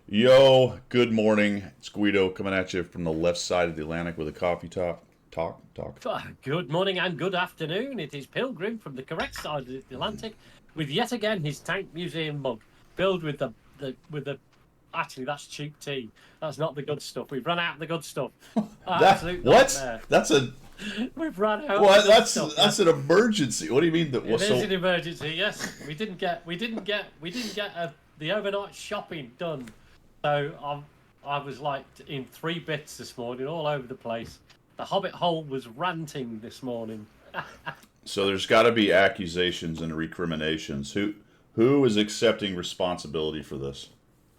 Yo, good morning. It's Guido coming at you from the left side of the Atlantic with a coffee talk. Good morning and good afternoon. It is Pilgrim from the correct side of the Atlantic, with yet again his Tank Museum mug filled with the. Actually, that's cheap tea. That's not the good stuff. We've run out of the good stuff. That Absolute what? nightmare. That's a We've run out of what? the good That's stuff. that's an emergency. What do you mean that? It is an emergency. Yes, we didn't get the overnight shopping done. So I was like in 3 bits this morning, all over the place. The Hobbit hole was ranting this morning. So there's got to be accusations and recriminations. Who is accepting responsibility for this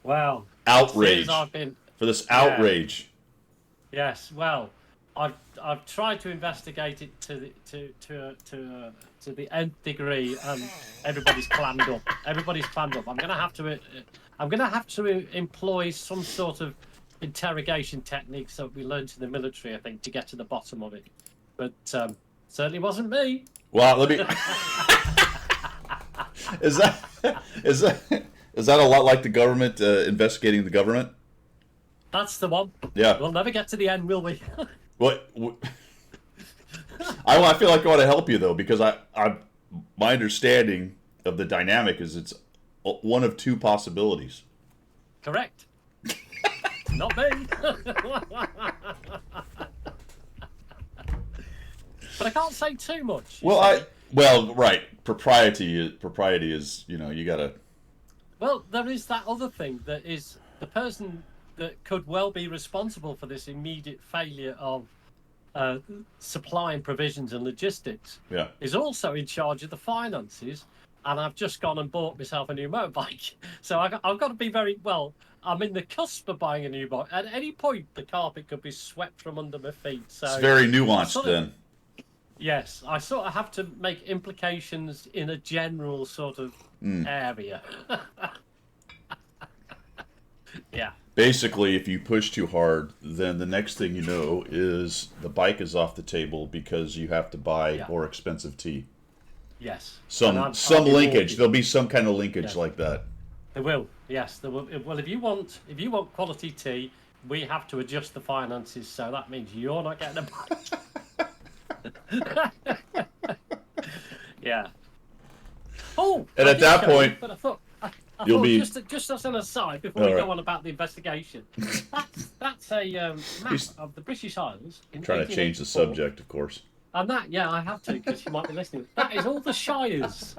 Well, outrage? since I've been For this yeah, outrage. yes. Well, I've tried to investigate it to the nth degree, and everybody's clammed up. Everybody's clammed up. I'm gonna have to employ some sort of interrogation techniques that we learned in the military, I think, to get to the bottom of it. But certainly wasn't me. Well, let me. is that is that is that a lot like the government investigating the government? That's the one. Yeah. We'll never get to the end, will we? What? I feel like I want to help you though because my understanding of the dynamic is it's one of two possibilities. Correct. Not me. But I can't say too much. Right. Propriety is you gotta. Well, there is that other thing that is the person that could well be responsible for this immediate failure of supply and provisions and logistics. Yeah. Is also in charge of the finances. And I've just gone and bought myself a new motorbike. So I've got to be very well. I'm in the cusp of buying a new bike. At any point, the carpet could be swept from under my feet. So It's very nuanced then. Yes, I sort of have to make implications in a general sort of area. Yeah. Basically, if you push too hard, then the next thing you know is the bike is off the table because you have to buy more expensive tea. Yes. Some linkage. There'll be some kind of linkage like that. There will. Yes, there will. Well, if you want quality tea, we have to adjust the finances. So that means you're not getting a bike. Yeah. Oh. And at that point, but I thought you'll be just as an aside before we go on about the investigation. That's a map of the British Isles. Trying to change the subject, of course. And that, yeah, I have to because you might be listening. That is all the shires.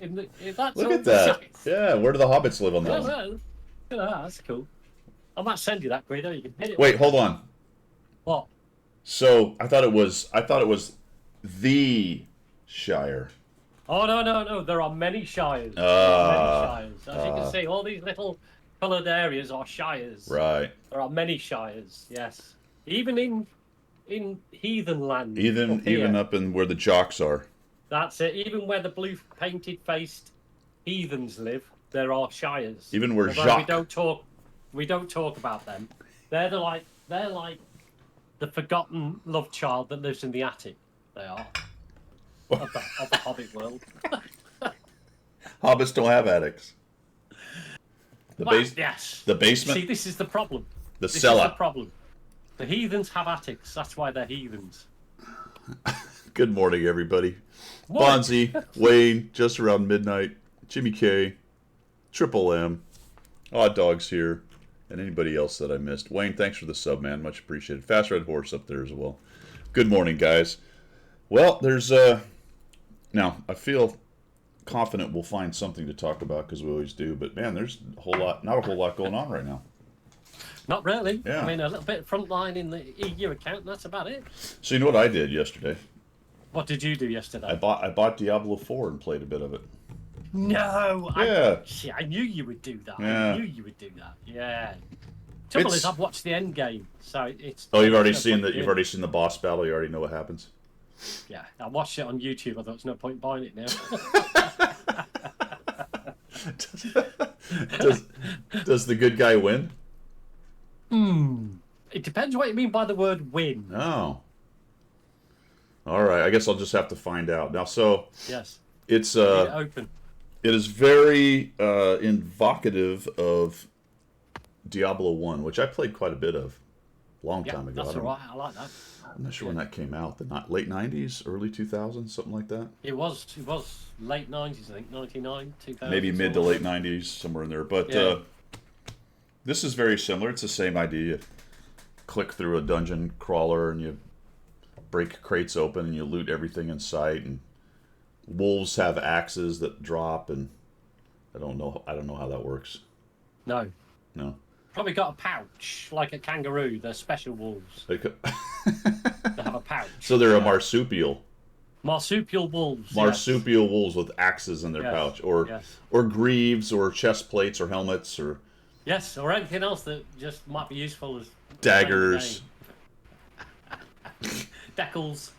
Look at that. Yeah, where do the hobbits live on that one? That's cool. I might send you that, Guido. You can hit it. Wait, hold on. What? So I thought it was the Shire. Oh no! There are many shires. As you can see, all these little coloured areas are shires. Right. There are many shires. Yes, even in heathen land. Even up in where the jocks are. That's it. Even where the blue painted faced heathens live, there are shires. Even where Although Jacques. we don't talk about them. They're like the forgotten love child that lives in the attic. They are of the Hobbit world. Hobbits don't have attics. Yes. The basement. See, this is the problem. The cellar. Is the problem. The heathens have attics. That's why they're heathens. Good morning, everybody. What? Bonzi, Wayne, just around midnight. Jimmy K, Triple M, Odd Dogs here, and anybody else that I missed. Wayne, thanks for the sub, man. Much appreciated. Fast Red Horse up there as well. Good morning, guys. Well, there's now I feel confident we'll find something to talk about because we always do. But man, there's not a whole lot going on right now. Not really. Yeah. I mean, a little bit frontline in the EU account. And that's about it. So you know what I did yesterday? What did you do yesterday? I bought Diablo 4 and played a bit of it. No. Yeah. I knew you would do that. Yeah. I knew you would do that. Yeah. Trouble is, I've watched the end game, so it's. Oh, you've already seen the boss battle. You already know what happens. Yeah, I watched it on YouTube. I thought there's no point buying it now. does the good guy win? It depends what you mean by the word win. Oh. All right. I guess I'll just have to find out now. So Yes. it's Leave it open. it is very evocative of Diablo 1, which I played quite a bit of a long Yeah, time ago. that's all right. I like that. I'm not sure when that came out. Late 90s, early 2000s, something like that. It was late 90s, I think, 99, 2000. Maybe mid to something late like 90s, somewhere in there. But Yeah. this is very similar. It's the same idea. You click through a dungeon crawler and you break crates open and you loot everything in sight. And wolves have axes that drop, and I don't know how that works. that. No. No. Probably got a pouch, like a kangaroo. They're special wolves. They could- They have a pouch. so they're a marsupial. Marsupial wolves. yes. Marsupial wolves with axes in their Yes, pouch, or yes. or greaves, or chest plates, or helmets, or Yes, or anything else that just might be useful as daggers. Decals.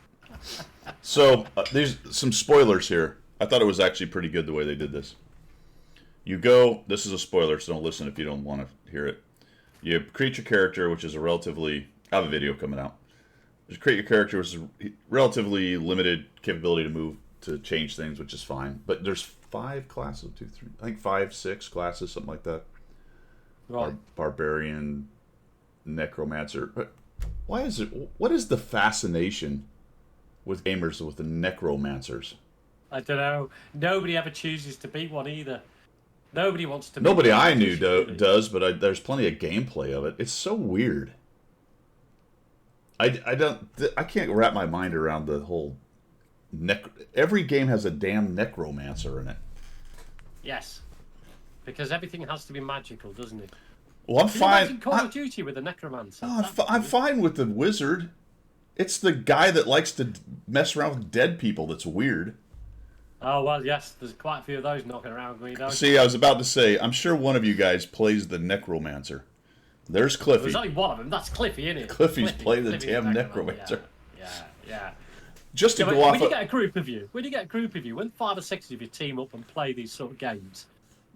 So there's some spoilers here. I thought it was actually pretty good the way they did this. You go. This is a spoiler, so don't listen if you don't want to hear it. You create your character, which is a relatively. I have a video coming out. You create your character, which is relatively limited capability to move, to change things, which is fine. But there's 5 classes, 2, 3, I think 5, 6 classes, something like that. Right. Barbarian, necromancer. But why is it? What is the fascination with gamers with the necromancers? I don't know. Nobody ever chooses to be one either. Nobody wants to be Nobody one. I knew does, but there's plenty of gameplay of it. It's so weird. I can't wrap my mind around the whole every game has a damn necromancer in it. Yes. Because everything has to be magical, doesn't it? Well, I'm Can you imagine fine. Call of Duty with a necromancer? I'm fine with the wizard. It's the guy that likes to mess around with dead people that's weird. Oh, well, yes. There's quite a few of those knocking around me, don't See, I was about to say, I'm sure one of you guys plays the necromancer. There's Cliffy. There's only one of them. That's Cliffy, isn't it? Cliffy's playing the Cliffy's damn the necromancer. Yeah. Just to Yeah, go when off. you get a group of you, when 5 or 6 of you team up and play these sort of games,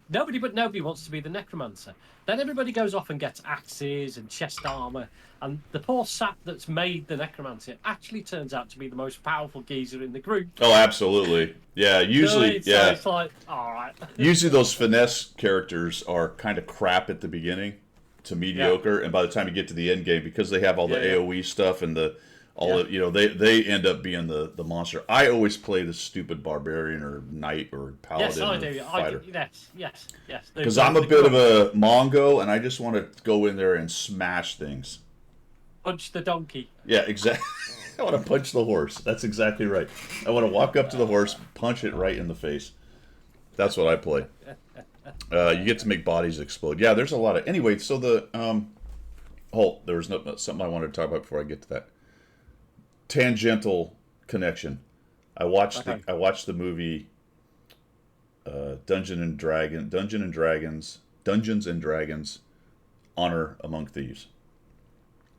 nobody wants to be the necromancer. Then everybody goes off and gets axes and chest armor, and the poor sap that's made the necromancer actually turns out to be the most powerful geezer in the group. Oh, absolutely. Yeah, usually, So yeah. it's like, all right. Usually those finesse characters are kind of crap at the beginning to mediocre, and by the time you get to the end game, because they have all the Yeah, yeah. AoE stuff and the Yeah. they end up being the monster. I always play the stupid barbarian or knight or paladin Yes, I or do. fighter. Yes. Because I'm a bit of a Mongo, and I just want to go in there and smash things. Punch the donkey. Yeah, exactly. I want to punch the horse. That's exactly right. I want to walk up to the horse, punch it right in the face. That's what I play. You get to make bodies explode. Yeah, there's a lot of. Anyway, so the there was something I wanted to talk about before I get to that. Tangential connection. I watched the movie Dungeons and Dragons, Honor Among Thieves.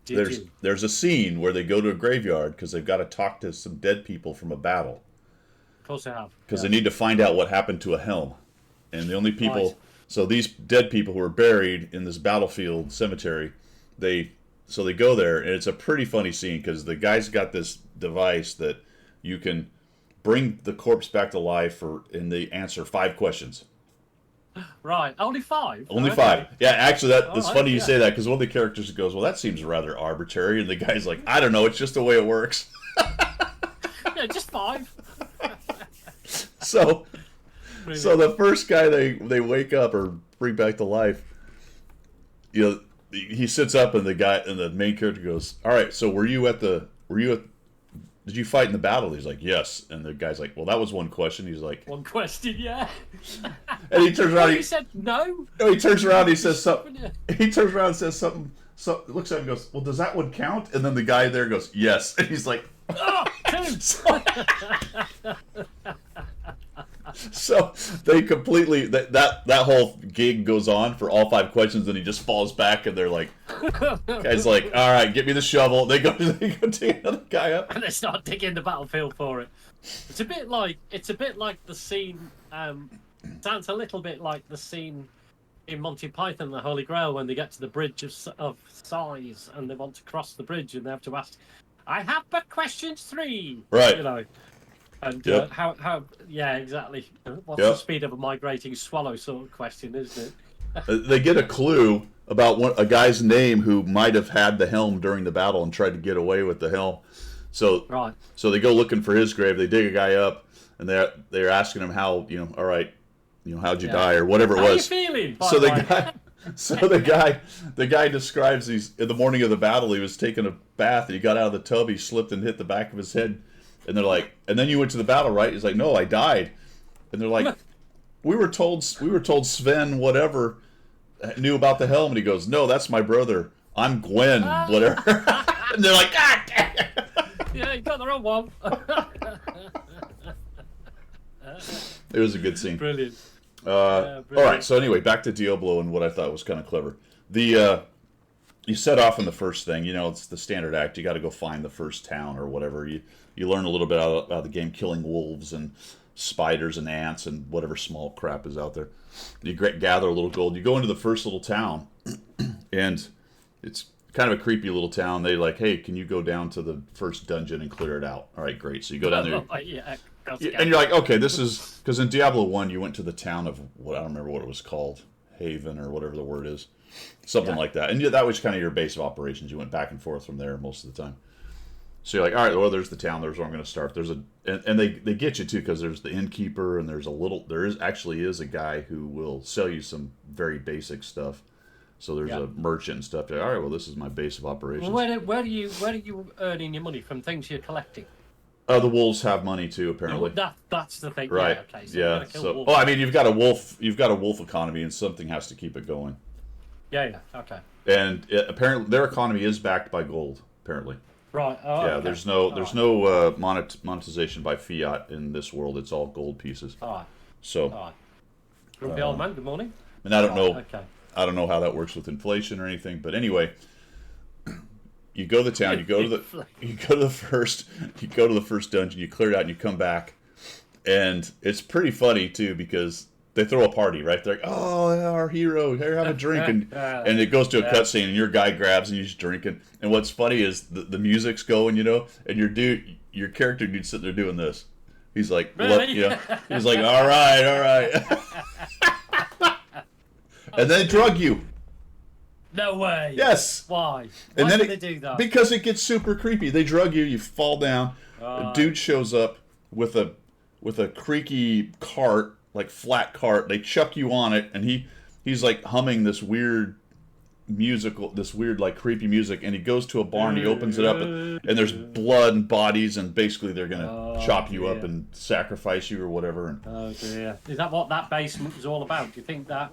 There's a scene where they go to a graveyard because they've got to talk to some dead people from a battle. Of course I have. Because they need to find out what happened to a helm. And the only people... Right. So these dead people who are buried in this battlefield cemetery, they go there, and it's a pretty funny scene because the guy's got this device that you can bring the corpse back to life, and they answer 5 questions. Right, only 5? Only Okay. 5. Yeah, actually, it's Alright, funny you yeah. say that because one of the characters goes, well, that seems rather arbitrary. And the guy's like, I don't know, it's just the way it works. Yeah, just 5. So the first guy they wake up or bring back to life, he sits up and the main character goes, all right, so did you fight in the battle? He's like, yes. And the guy's like, well, that was one question. He's like, One question, yeah. and he turns around. He said no. He turns around. He says something. He turns around and says something. So looks at him and goes, well, does that one count? And then the guy there goes, yes. And he's like, Oh, 2. so they completely that whole gig goes on for all 5 questions, and he just falls back, and they're like, guy's like, all right, get me the shovel. They go take another guy up. And they start digging the battlefield for it. It's a bit like the scene. Sounds a little bit like the scene in Monty Python and the Holy Grail when they get to the bridge of sighs and they want to cross the bridge and they have to ask, "I have but questions 3." Right. You know. And Yep. how? Yeah, exactly. What's Yep. the speed of a migrating swallow? Sort of question, isn't it? They get a clue about a guy's name who might have had the helm during the battle and tried to get away with the helm. So Right. so they go looking for his grave. They dig a guy up, and they're asking him how, all right, how'd you die or whatever it How was. are you feeling? So the Bye-bye. guy, the guy describes these in the morning of the battle. He was taking a bath and he got out of the tub. He slipped and hit the back of his head. And they're like, and then you went to the battle, right? He's like, no, I died. And they're like, we were told Sven whatever knew about the helm. And he goes, no, that's my brother. I'm Gwen, whatever. And they're like, God damn it. Yeah, you got the wrong one. It was a good scene. Brilliant. All right, so anyway, back to Diablo and what I thought was kind of clever. You set off in the first thing. It's the standard act. You got to go find the first town or whatever. You learn a little bit about the game, killing wolves and spiders and ants and whatever small crap is out there. You gather a little gold. You go into the first little town, and it's kind of a creepy little town. They like, hey, can you go down to the first dungeon and clear it out? All right, great. So you go down there. Yeah. And you're like, okay, this is because in Diablo 1 you went to the town of what I don't remember what it was called, Haven or whatever the word is, something like that. And that was kind of your base of operations. You went back and forth from there most of the time. So you're like, all right, well, there's the town. There's where I'm going to start. And they get you too because there's the innkeeper and there is a guy who will sell you some very basic stuff. So there's a merchant and stuff. All right, well, this is my base of operations. Well, where are you earning your money from? Things you're collecting. The wolves have money too, apparently. That's the thing. Right. Yeah. Okay. So So, well, I mean, you've got a wolf economy, and something has to keep it going. Yeah. Okay. And apparently, their economy is backed by gold. Apparently. Right. Oh, Yeah. okay. There's no monetization by fiat in this world. It's all gold pieces. All right. So. All right. Grumpy old man. Good morning. And I don't know. Okay. I don't know how that works with inflation or anything, but anyway. You go to the town. You go to the first dungeon. You clear it out, and you come back, and it's pretty funny too because they throw a party, right? They're like, "Oh, our hero, here, have a drink," and it goes to a cutscene, and your guy grabs and he's drinking. And what's funny is the music's going, and your character dude's sitting there doing this. He's like, Really? He's like, all right, and then drug you. No way. Yes. Why? And Why then do they do that? Because it gets super creepy. They drug you. You fall down. A dude shows up with a creaky cart, like flat cart. They chuck you on it, and he's like humming this weird like creepy music. And he goes to a barn. He opens it up, and there's blood and bodies, and basically they're gonna chop you up and sacrifice you or whatever. And Oh dear. Is that what that basement was all about? Do you think that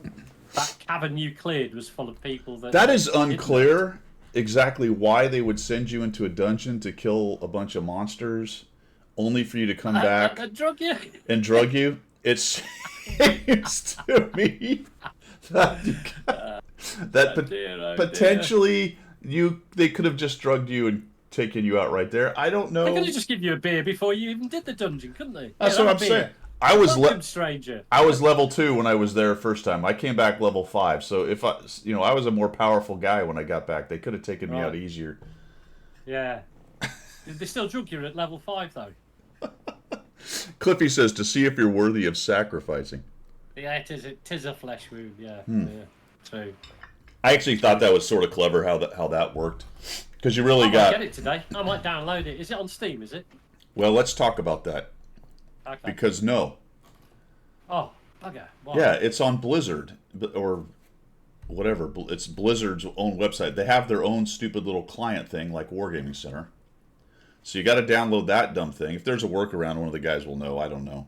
cavern you cleared was full of people that is unclear exactly why they would send you into a dungeon to kill a bunch of monsters only for you to come back and drug you? and drug you. It seems to me that potentially they could have just drugged you and taken you out right there. I don't know. They could have just given you a beer before you even did the dungeon, couldn't they? That's what I'm saying. I was stranger. I was level 2 when I was there first time. I came back level 5. So if I was a more powerful guy when I got back. They could have taken me out easier. Yeah. They still drug you at level 5 though. Cliffy says to see if you're worthy of sacrificing. Yeah, it is a flesh wound. Yeah. Yeah. True. I actually thought that was sort of clever how that worked, because you really I might got. get it today. I might download it. Is it on Steam? Is it? Well, let's talk about that. Okay. Because no. Oh, okay. Why? Yeah, it's on Blizzard or whatever. It's Blizzard's own website. They have their own stupid little client thing like Wargaming Center. So you got to download that dumb thing. If there's a workaround, one of the guys will know. I don't know.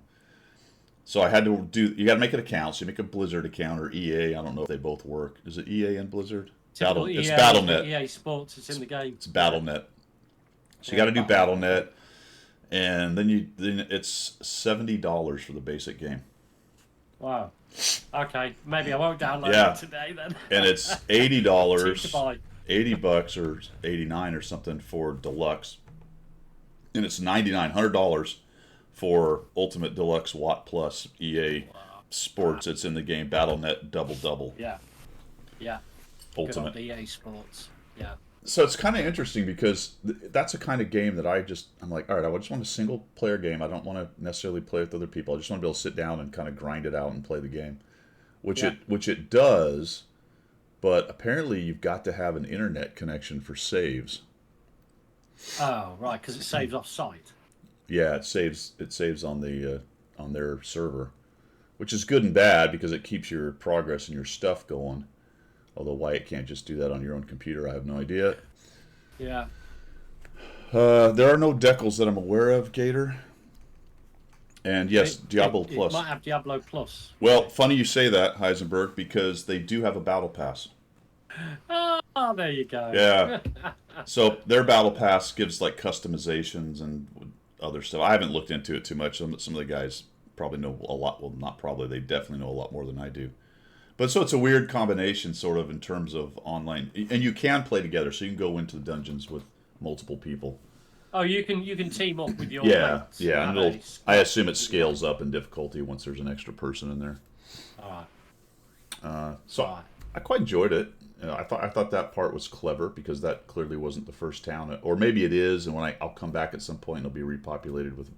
So I had to you got to make an account. So you make a Blizzard account or EA. I don't know if they both work. Is it EA and Blizzard? It's Battle.net. EA Sports. It's in the game. It's Battle.net. So you got to do Battle.net. And then it's $70 for the basic game. Wow. Okay, maybe I won't download it today then. And it's $80, Cheap to buy. $80 or $89 or something for deluxe, and it's $100 for Ultimate Deluxe Watt Plus EA Sports. It's in the game Battle.net Double. Yeah. Ultimate Good old EA Sports. Yeah. So it's kind of interesting because that's a kind of game that I'm like, all right, I just want a single player game. I don't want to necessarily play with other people. I just want to be able to sit down and kind of grind it out and play the game, which it does. but apparently you've got to have an internet connection for saves. Oh, right, because it saves off site. Yeah, it saves on the on their server, which is good and bad because it keeps your progress and your stuff going. Although why it can't just do that on your own computer, I have no idea. Yeah. There are no decals that I'm aware of, Gator. And yes, Diablo It Plus. might have Diablo Plus. Well, funny you say that, Heisenberg, because they do have a battle pass. Oh, there you go. Yeah. So their battle pass gives like customizations and other stuff. I haven't looked into it too much. Some of the guys probably know a lot. Well, not probably. They definitely know a lot more than I do. But so it's a weird combination, sort of, in terms of online, and you can play together. So you can go into the dungeons with multiple people. Oh, you can team up with your Yeah, mates yeah. And I assume it scales up in difficulty once there's an extra person in there. All So right. I quite enjoyed it. I thought that part was clever because that clearly wasn't the first town, or maybe it is. And when I'll come back at some point, it'll be repopulated with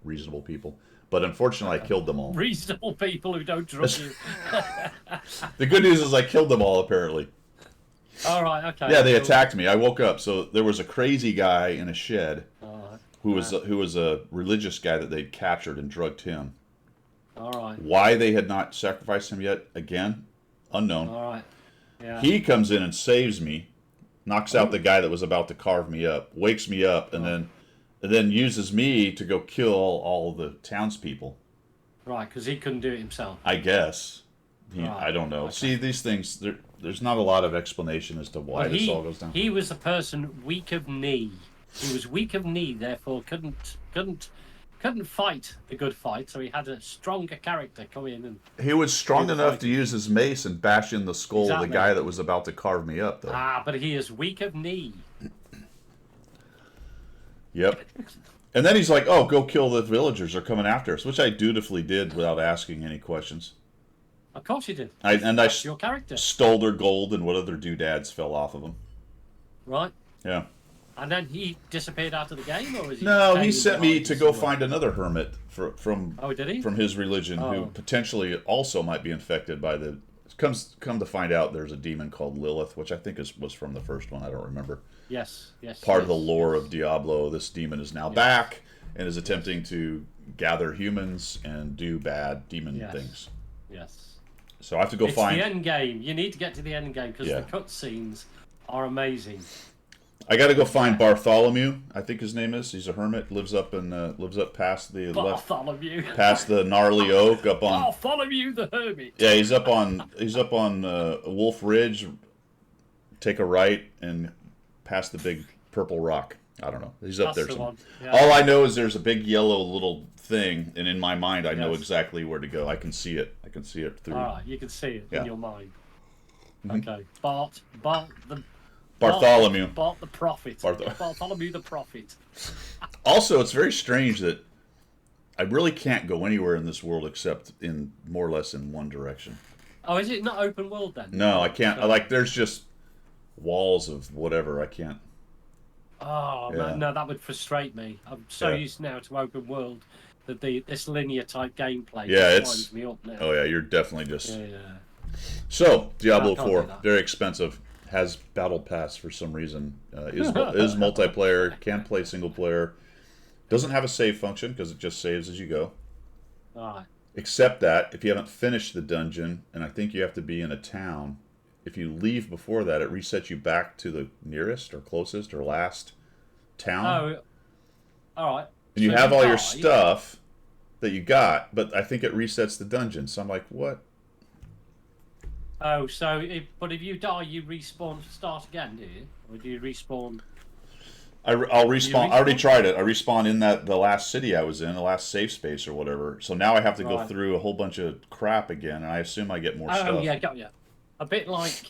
reasonable people. But unfortunately, I killed them all. Reasonable people who don't trust you. The good news is I killed them all, apparently. All right, okay. Yeah, they attacked me. I woke up. So there was a crazy guy in a shed who was a religious guy that they'd captured and drugged him. All right. Why they had not sacrificed him yet, again, unknown. All right. Yeah. He comes in and saves me, knocks out the guy that was about to carve me up, wakes me up, and then uses me to go kill all the townspeople. Right, because he couldn't do it himself. I guess. Right, I don't know. okay. See, these things, there's not a lot of explanation as to why this all goes down. He was a person weak of knee. He was weak of knee, therefore couldn't fight the good fight. So he had a stronger character come in and. He was strong enough to use his mace and bash in the skull of Exactly. the guy that was about to carve me up, though. But he is weak of knee. Yep. And then he's like, "Oh, go kill the villagers. They're coming after us," which I dutifully did without asking any questions. Of course you did. I That's your character, stole their gold and what other doodads fell off of them. right? Yeah. And then he disappeared out of the game, or was he? No, he staying sent me behind to go somewhere? find another hermit from Oh, did he? from his religion who Oh. potentially also might be infected by the. Come to find out, there's a demon called Lilith, which I think was from the first one. I don't remember. Yes. Part of the lore of Diablo. This demon is now back and is attempting to gather humans and do bad demon things. Yes. So I have to go It's find. the end game. You need to get to the end game because Yeah. the cutscenes are amazing. I got to go find Bartholomew. I think his name is. He's a hermit. Lives up past the Bartholomew. past the gnarly oak up on. Bartholomew the Hermit. Yeah, he's up on Wolf Ridge. Take a right and past the big purple rock. I don't know. He's up That's there. the one. Yeah. All I know is there's a big yellow little thing, and in my mind, I know Yes. exactly where to go. I can see it. I can see it through. All right, you can see it Yeah. in your mind. Mhm. Okay, Bart the Bartholomew. Bart the Prophet. Barthol- Bartholomew the Prophet. Also, it's very strange that I really can't go anywhere in this world except in more or less in one direction. Oh, is it not open world then? No, I can't. There's just walls of whatever. I can't. Oh Yeah. man, no, that would frustrate me. I'm so Yeah. used now to open world that this linear type gameplay Yeah, just winds me up now. Oh yeah, you're definitely just. Yeah. So Diablo I can't 4, do that. very expensive. Has battle pass for some reason. Is multiplayer. Can play single player. Doesn't have a save function because it just saves as you go. All right. Except that if you haven't finished the dungeon, and I think you have to be in a town, if you leave before that, it resets you back to the nearest or closest or last town. Oh, all right. And you So have all your die. stuff that you got, but I think it resets the dungeon. So I'm like, what? Oh, so if you die, you respawn, start again, do you? Or do you respawn? I'll respawn. I already respawn? tried it. I respawned in the last city I was in, the last safe space or whatever. So now I have to go Right. through a whole bunch of crap again, and I assume I get more Oh stuff. yeah, got you. A bit like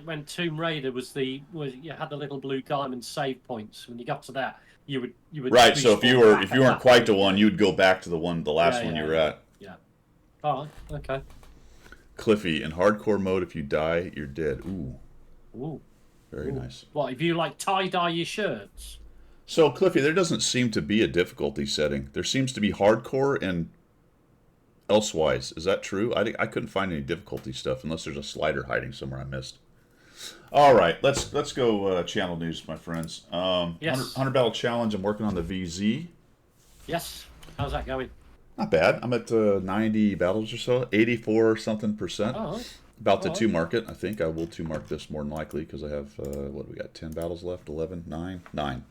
when Tomb Raider was you had the little blue diamond save points. When you got to that, you would Right. So if you respawn were back if at you weren't that quite to point. one, you'd go back to the last Yeah, one yeah, you were yeah. at. Yeah. All right. Okay. Cliffy, in hardcore mode, if you die, you're dead. Ooh, Ooh. very nice. What if you like tie dye your shirts? So Cliffy, there doesn't seem to be a difficulty setting. There seems to be hardcore and elsewise. Is that true? I couldn't find any difficulty stuff unless there's a slider hiding somewhere I missed. All right, let's go channel news, my friends. Yes. 100 battle challenge. I'm working on the VZ. Yes. How's that going? Not bad. I'm at 90 battles or so, 84 something percent. Oh, About to all right. 2 mark it. I think I will 2 mark this more than likely because I have what do we got? 10 battles left. 11, 9.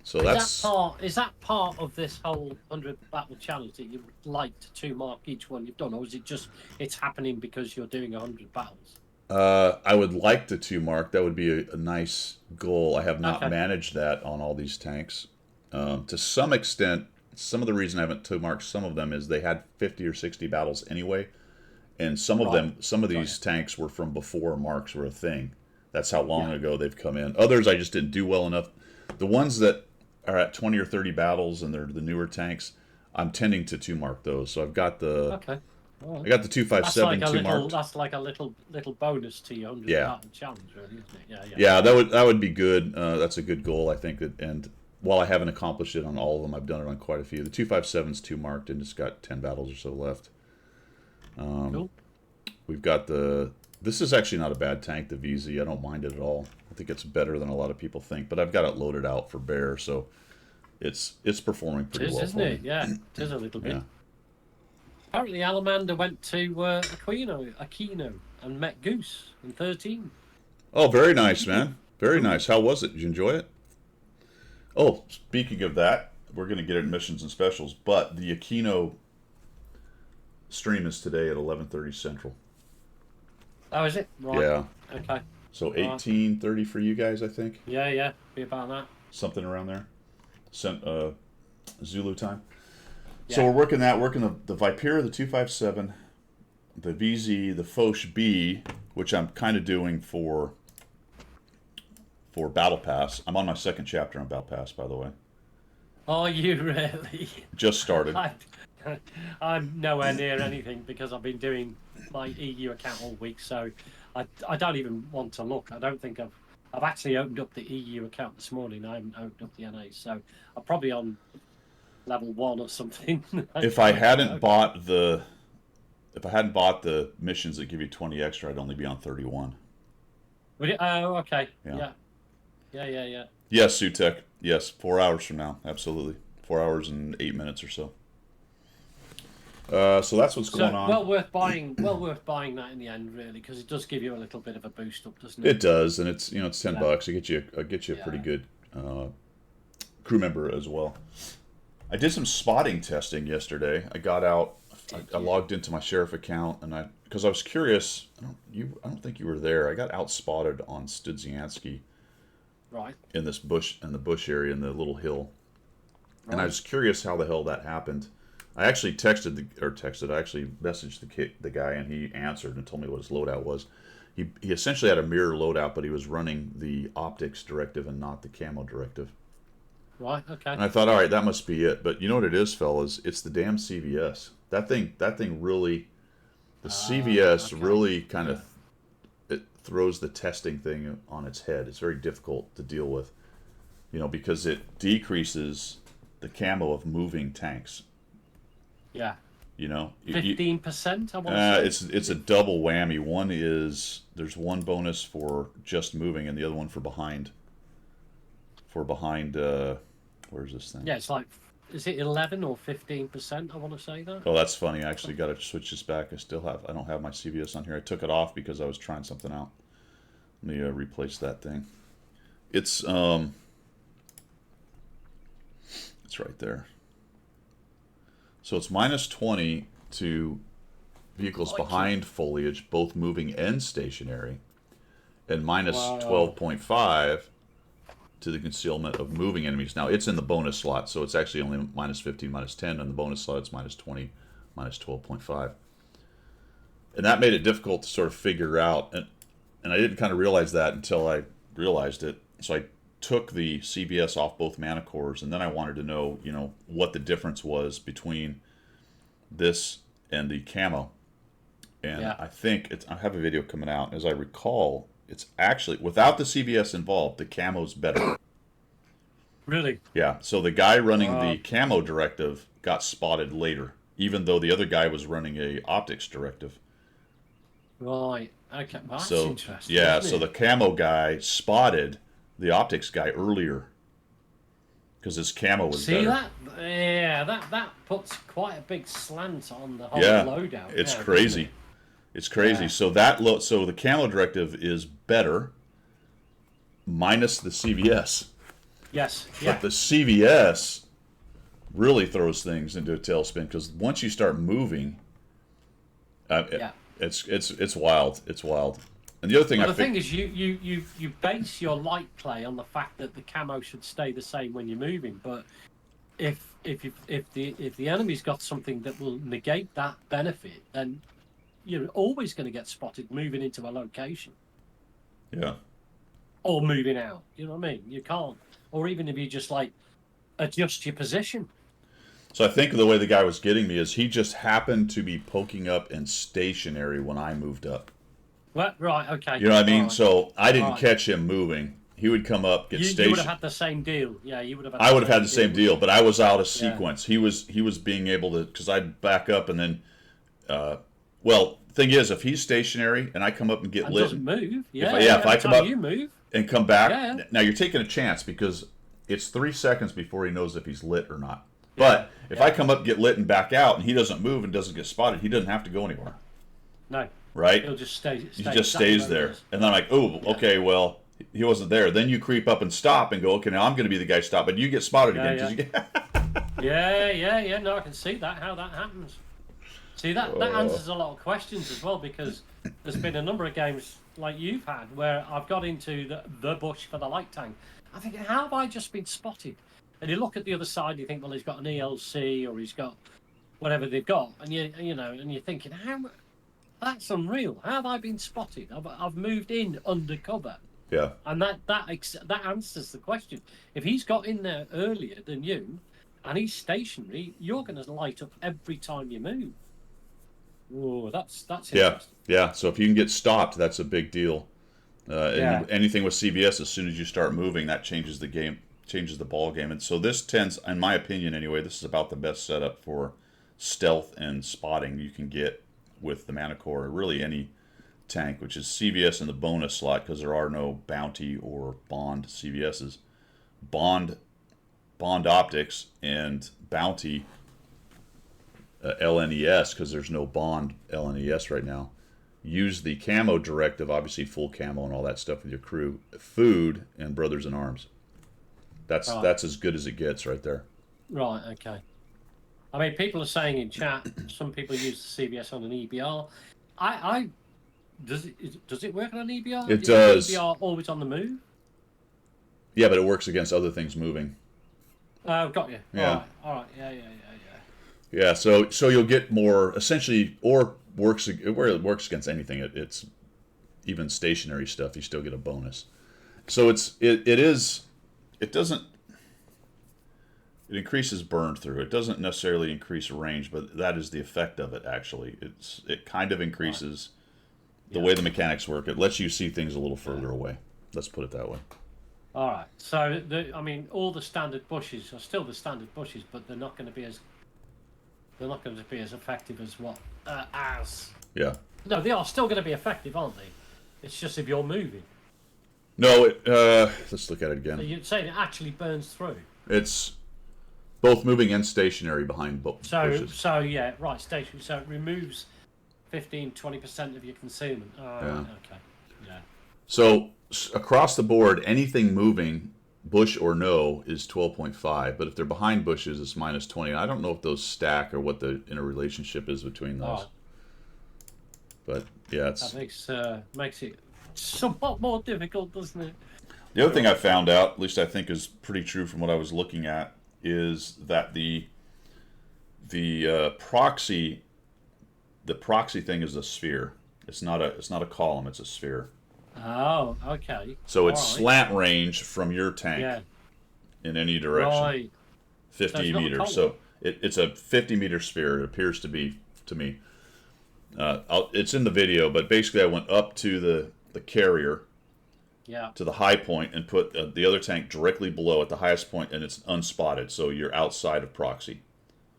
So Is that part of this whole 100 battle challenge that you would like to mark each one you've done, or is it just it's happening because you're doing 100 battles? I would like to 2 mark. That would be a nice goal. I have not Okay. managed that on all these tanks. To some extent, some of the reason I haven't 2 marked some of them is they had 50 or 60 battles anyway, and some of these tanks were from before marks were a thing. That's how long ago they've come in. Others I just didn't do well enough. The ones that are at 20 or 30 battles and they're the newer tanks, I'm tending to 2 mark those. So I've got the Okay. All right. I got the 257 2 marked. That's like a little bonus to your 100 Yeah. battle challenge, really, isn't it? Yeah. Yeah, that would be good. That's a good goal, I think. And while I haven't accomplished it on all of them, I've done it on quite a few. The 257's 2 marked and just got 10 battles or so left. Cool. We've got this is actually not a bad tank, the VZ. I don't mind it at all. I think it's better than a lot of people think. But I've got it loaded out for bear, so it's performing It pretty is, well isn't for it? me. Yeah, it is a little bit. Yeah. Apparently, Alamander went to Aquino, and met Goose in 13. Oh, very nice, man. Very nice. How was it? Did you enjoy it? Oh, speaking of that, we're going to get it in missions and specials, but the Aquino stream is today at 11:30 Central. Oh, is it? Right. Yeah. Okay. So Right. 18:30 for you guys, I think. Yeah. Be about that. Something around there. Zulu time. Yeah. So we're working the Vipera, the 257, the VZ, the Foch B, which I'm kind of doing for Battle Pass. I'm on my 2nd chapter on Battle Pass, by the way. Are you really? Just started. I'm nowhere near anything because I've been doing my EU account all week, so I don't even want to look. I don't think I've actually opened up the EU account this morning. I haven't opened up the NA, so I'm probably on level 1 or something. If I hadn't bought the missions that give you 20 extra, I'd only be on 31. Would it? Oh, okay. Yeah. Yeah. Yes, Sutek. Yes, 4 hours from now. Absolutely. 4 hours and 8 minutes or so. So that's what's going on. Well worth buying that in the end, really, because it does give you a little bit of a boost up, doesn't it? It does, and it's it's $10. It gets you a pretty good crew member as well. I did some spotting testing yesterday. I got out. I logged into my sheriff account, and because I was curious. I don't think you were there. I got out spotted on Studzianski Right. in the bush area in the little hill, and I Right. was curious how the hell that happened. I actually I actually messaged the guy, and he answered and told me what his loadout was. He essentially had a mirror loadout, but he was running the optics directive and not the camo directive. Right. Okay. And I thought, all right, that must be it. But you know what it is, fellas? It's the damn CVS. That thing really, the CVS okay. really kind of it throws the testing thing on its head. It's very difficult to deal with, because it decreases the camo of moving tanks. Yeah. 15%. I want to say. It's a double whammy. One is there's one bonus for just moving, and the other one for behind. Where's this thing? Yeah, it's like, is it 11 or 15%? I want to say that. Oh, that's funny. I actually got to switch this back. I don't have my CVS on here. I took it off because I was trying something out. Let me replace that thing. It's right there. So it's -20 to vehicles behind foliage, both moving and stationary, and -12.5 to the concealment of moving enemies. Now, it's in the bonus slot, so it's actually only -15, -10. On the bonus slot, it's -20, -12.5. And that made it difficult to sort of figure out. And I didn't kind of realize that until I realized it. So I took the CBS off both mana cores, and then I wanted to know, what the difference was between this and the camo. And Yeah. I think I have a video coming out. As I recall, it's actually, without the CBS involved, the camo's better. Really? Yeah, so the guy running the camo directive got spotted later, even though the other guy was running a optics directive. Right. Okay. Well, that's So interesting. yeah, isn't so the it? camo guy spotted the optics guy earlier because his camo was See better. that? Yeah, that puts quite a big slant on the whole Yeah, loadout it's now, doesn't crazy. it? It's crazy. Yeah. So so the camo directive is better minus the CVS, Yes. but Yeah. the CVS really throws things into a tailspin because once you start moving, Yeah. it's wild. It's wild. And the other thing Well, I the thing think, is, you base your light play on the fact that the camo should stay the same when you're moving. But if the enemy's got something that will negate that benefit, then you're always going to get spotted moving into a location yeah. or moving out. You know what I mean? You can't. Or even if you just like adjust your position. So I think the way the guy was getting me is he just happened to be poking up in stationary when I moved up. Well, right. Okay. You know what I All mean? right. So I didn't All right. catch him moving. He would come up, get You would have stationed. had the same deal. Yeah, you would have had. I would have had the same deal, but I was out of Yeah. sequence. He was being able to because I'd back up and then, well, thing is, if he's stationary and I come up and get And lit doesn't move. Yeah. if I every come time up you move. and come back, Yeah. now you're taking a chance because it's 3 seconds before he knows if he's lit or not. But if I come up, get lit, and back out, and he doesn't move and doesn't get spotted, he doesn't have to go anywhere, No. right? He'll just stay. He just exactly stays where he there, is. and then I'm like, oh, okay, well, he wasn't there. Then you creep up and stop and go, okay, now I'm going to be the guy stop, but you get spotted Yeah, again because you get. Yeah. No, I can see that how that happens. See that answers a lot of questions as well because there's been a number of games like you've had where I've got into the bush for the light tank. I'm thinking, how have I just been spotted? And you look at the other side, and you think, well, he's got an ELC or he's got whatever they've got, and you're thinking, that's unreal. How have I been spotted? I've moved in undercover. Yeah, And that answers the question. If he's got in there earlier than you, and he's stationary, you're going to light up every time you move. Oh, that's yeah, interesting. yeah. So if you can get stopped, that's a big deal. Yeah. And anything with CBS, as soon as you start moving, that changes the game, changes the ball game. And so this tends, in my opinion anyway, this is about the best setup for stealth and spotting you can get with the Manticore, or really any tank, which is CVS in the bonus slot because there are no bounty or bond CVSs. Bond optics and bounty LNES because there's no bond LNES right now. Use the camo directive, obviously full camo and all that stuff with your crew. Food and Brothers in Arms. That's Right. that's as good as it gets right there. Right, okay. I mean, people are saying in chat, some people use the CBS on an EBR. Does it work on an EBR? It Is does. An EBR always on the move? Yeah, but it works against other things moving. Oh, got you. Yeah. All right. Yeah. Yeah, so you'll get more essentially, or works where it works against anything. It's even stationary stuff. You still get a bonus. So it doesn't. It increases burn through. It doesn't necessarily increase range, but that is the effect of it. Actually, it kind of increases the way the mechanics work. It lets you see things a little further away. Let's put it that way. All right. So, all the standard bushes are still the standard bushes, but they're not going to be as effective as what as. Yeah. No, they are still going to be effective, aren't they? It's just if you're moving. No. Let's look at it So again. you're saying it actually burns through. It's both moving and stationary behind both bushes. So yeah, right, stationary. So it removes 15-20% of your concealment. Oh, Yeah. right, okay. Yeah. So across the board, anything moving, bush or no, is 12.5. But if they're behind bushes, it's minus 20. I don't know if those stack or what the interrelationship is between those. Oh. But yeah, it's That makes it somewhat more difficult, doesn't it? the other thing I found out. At least I think is pretty true from what I was looking at, is that the proxy thing is a sphere. It's not a column. It's a sphere. Oh, okay. So it's All right. slant range from your tank Yeah. in any direction. Right. 50 So it's not a meters. column. So it's a 50-meter sphere. It appears to be to me. It's in the video, but basically I went up to the carrier Yeah. to the high point and put the other tank directly below at the highest point, and it's unspotted. So you're outside of proxy.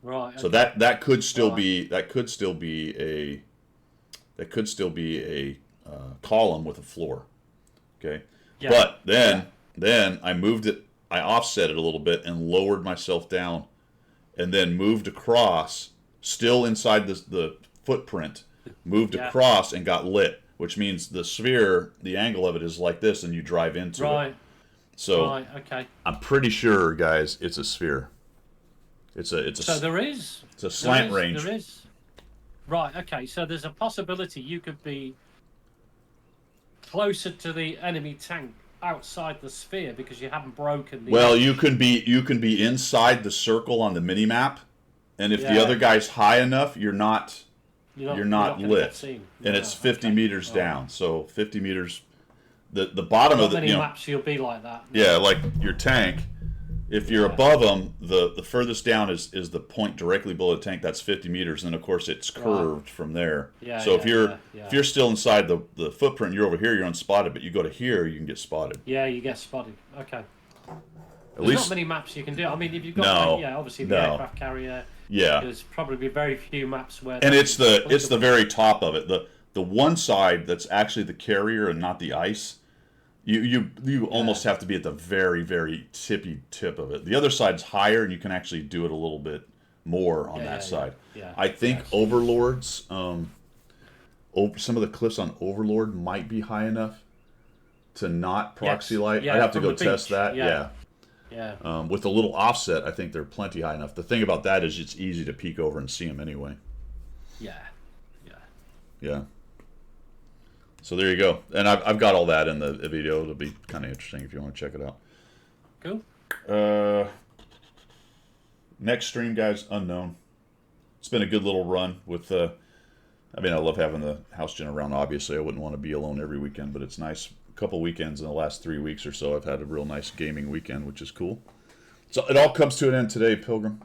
Right. So Okay. that could still Right. be a column with a floor. Okay, Yeah. but Yeah. then I moved it. I offset it a little bit and lowered myself down, and then moved across, still inside the footprint. Moved Yeah. across and got lit, which means the sphere, the angle of it is like this, and you drive into it. Right. So Right. Okay. I'm pretty sure, guys, it's a sphere. So there is. It's a slant There is. range. There is. Right. Okay. So there's a possibility you could be closer to the enemy tank outside the sphere because you haven't broken the. Well, edge. you can be inside the circle on the mini map, and if the Yeah. other guy's high enough, you're not You're not gonna get lit, seen. and it's Yeah, 50 okay. meters All right. down. So 50 meters, the bottom Not of the many maps you'll be like that. yeah, like your tank. If you're Yeah. above them, the furthest down is the point directly below the tank. That's 50 meters, and then of course it's curved from there. Yeah, So if yeah, you're yeah. if you're still inside the footprint, you're over here, you're unspotted. But you go to here, you can get spotted. Yeah, you get spotted. Okay. At There's least not many maps you can do. I mean, if you've got, No, yeah, obviously the no. aircraft carrier. yeah. There's probably very few maps where. And that's it's the applicable. very top of it. The one side that's actually the carrier and not the ice. You almost have to be at the very very tippy tip of it. The other side's higher, and you can actually do it a little bit more on Yeah, that yeah, side. yeah. I think Yes. Overlords, some of the cliffs on Overlord might be high enough to not proxy Yes. light. Yeah, I'd have to from go the test beach. that. Yeah. Yeah. Yeah. With a little offset, I think they're plenty high enough. The thing about that is it's easy to peek over and see them anyway. Yeah. Yeah. Yeah. So there you go. And I've got all that in the video. It'll be kind of interesting if you want to check it out. Cool. Next stream, guys, unknown. It's been a good little run with I mean, I love having the house gen around. Obviously, I wouldn't want to be alone every weekend, but it's nice. A couple weekends in the last 3 weeks or so, I've had a real nice gaming weekend, which is cool. So it all comes to an end today, Pilgrim.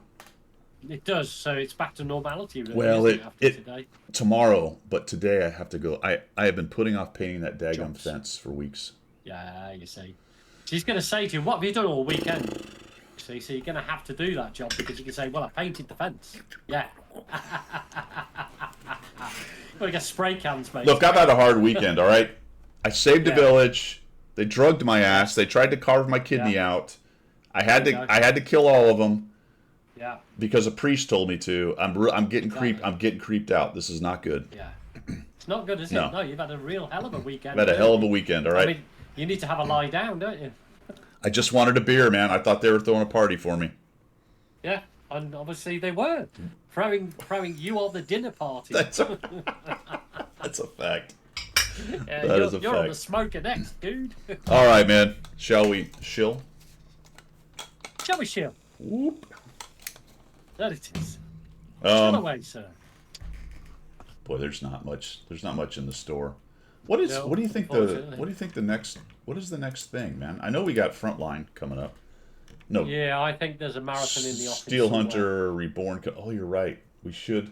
It does. So it's back to normality. Really, Well, isn't after today. Tomorrow, but today I have to go. I have been putting off painting that daggum Jobs. fence for weeks. Yeah, you see. She's going to say to you, "What have you done all weekend?" See, so you're going to have to do that job because you can say, "Well, I painted the fence." Yeah. We got spray cans, mate. Look, I've had a hard weekend, all right? I saved a Yeah. village. They drugged my ass. They tried to carve my kidney Yeah. out. I had There to you go. I had to kill all of them Yeah, because a priest told me to. I'm getting creeped. Exactly. I'm getting creeped out. This is not good. yeah. It's not good, is it? No. No, you've had a real hell of a weekend. I've had a hell of a haven't weekend, all you? right? I mean, you need to have a lie down, don't you? I just wanted a beer, man. I thought they were throwing a party for me. Yeah, and obviously they were throwing you on the dinner party. That's a, that's a fact. Yeah, that you're, is a you're on the fact. smoker next, dude. All right, man. Shall we shill? Shall we chill? Whoop. There it is. Chill away, sir. Boy, there's not much. There's not much in the store. What is? No, what do you think unfortunately. What do you think the next? What is the next thing, man? I know we got Frontline coming up. No, Yeah, I think there's a marathon in the office. Steel somewhere. Hunter Reborn. Oh, you're right. We should.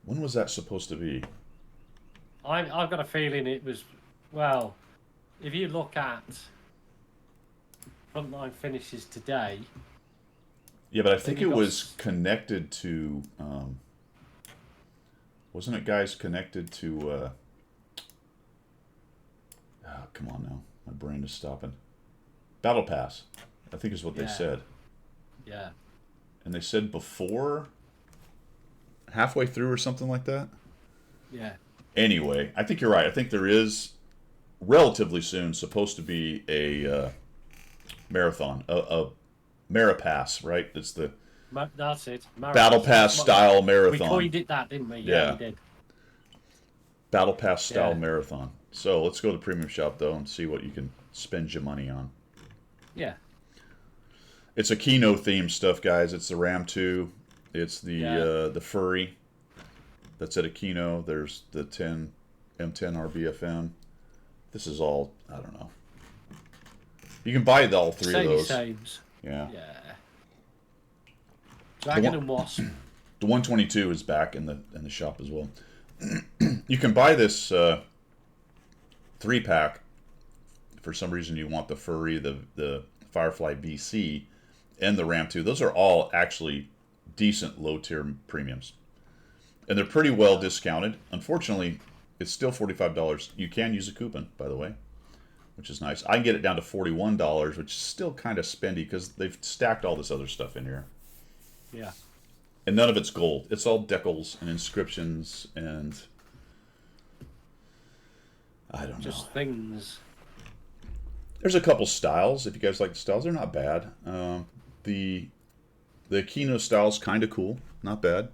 When was that supposed to be? I've got a feeling it was. Well, if you look at Frontline finishes today. Yeah, but I think you it got was connected to. Wasn't it, guys, connected to? Oh, come on now, my brain is stopping. Battle Pass, I think is what they Yeah. said, Yeah. and they said before, halfway through or something like that. Yeah. Anyway, I think you're right. I think there is relatively soon supposed to be a marathon, a Maripass, right? It's the That's it. Battle Pass style We marathon. coined it that, didn't we? Yeah. We did. Battle Pass style Yeah. marathon. So let's go to the premium shop though and see what you can spend your money on. Yeah. It's a Kino theme stuff, guys. It's the Ram 2. It's the furry. That's at a Kino. There's the M10 RBFM. This is all, I don't know. You can buy all three of those. Sames. Yeah. Yeah. Dragon one- and Wasp. The 122 is back in the shop as well. You can buy this 3-pack. For some reason, you want the furry, the Firefly BC, and the Ram 2. Those are all actually decent low-tier premiums. And they're pretty well discounted. Unfortunately, it's still $45. You can use a coupon, by the way, which is nice. I can get it down to $41, which is still kind of spendy because they've stacked all this other stuff in here. Yeah. And none of it's gold. It's all decals and inscriptions and I don't know. Just things. There's a couple styles. If you guys like the styles, they're not bad. The Aquino style's kind of cool. Not bad.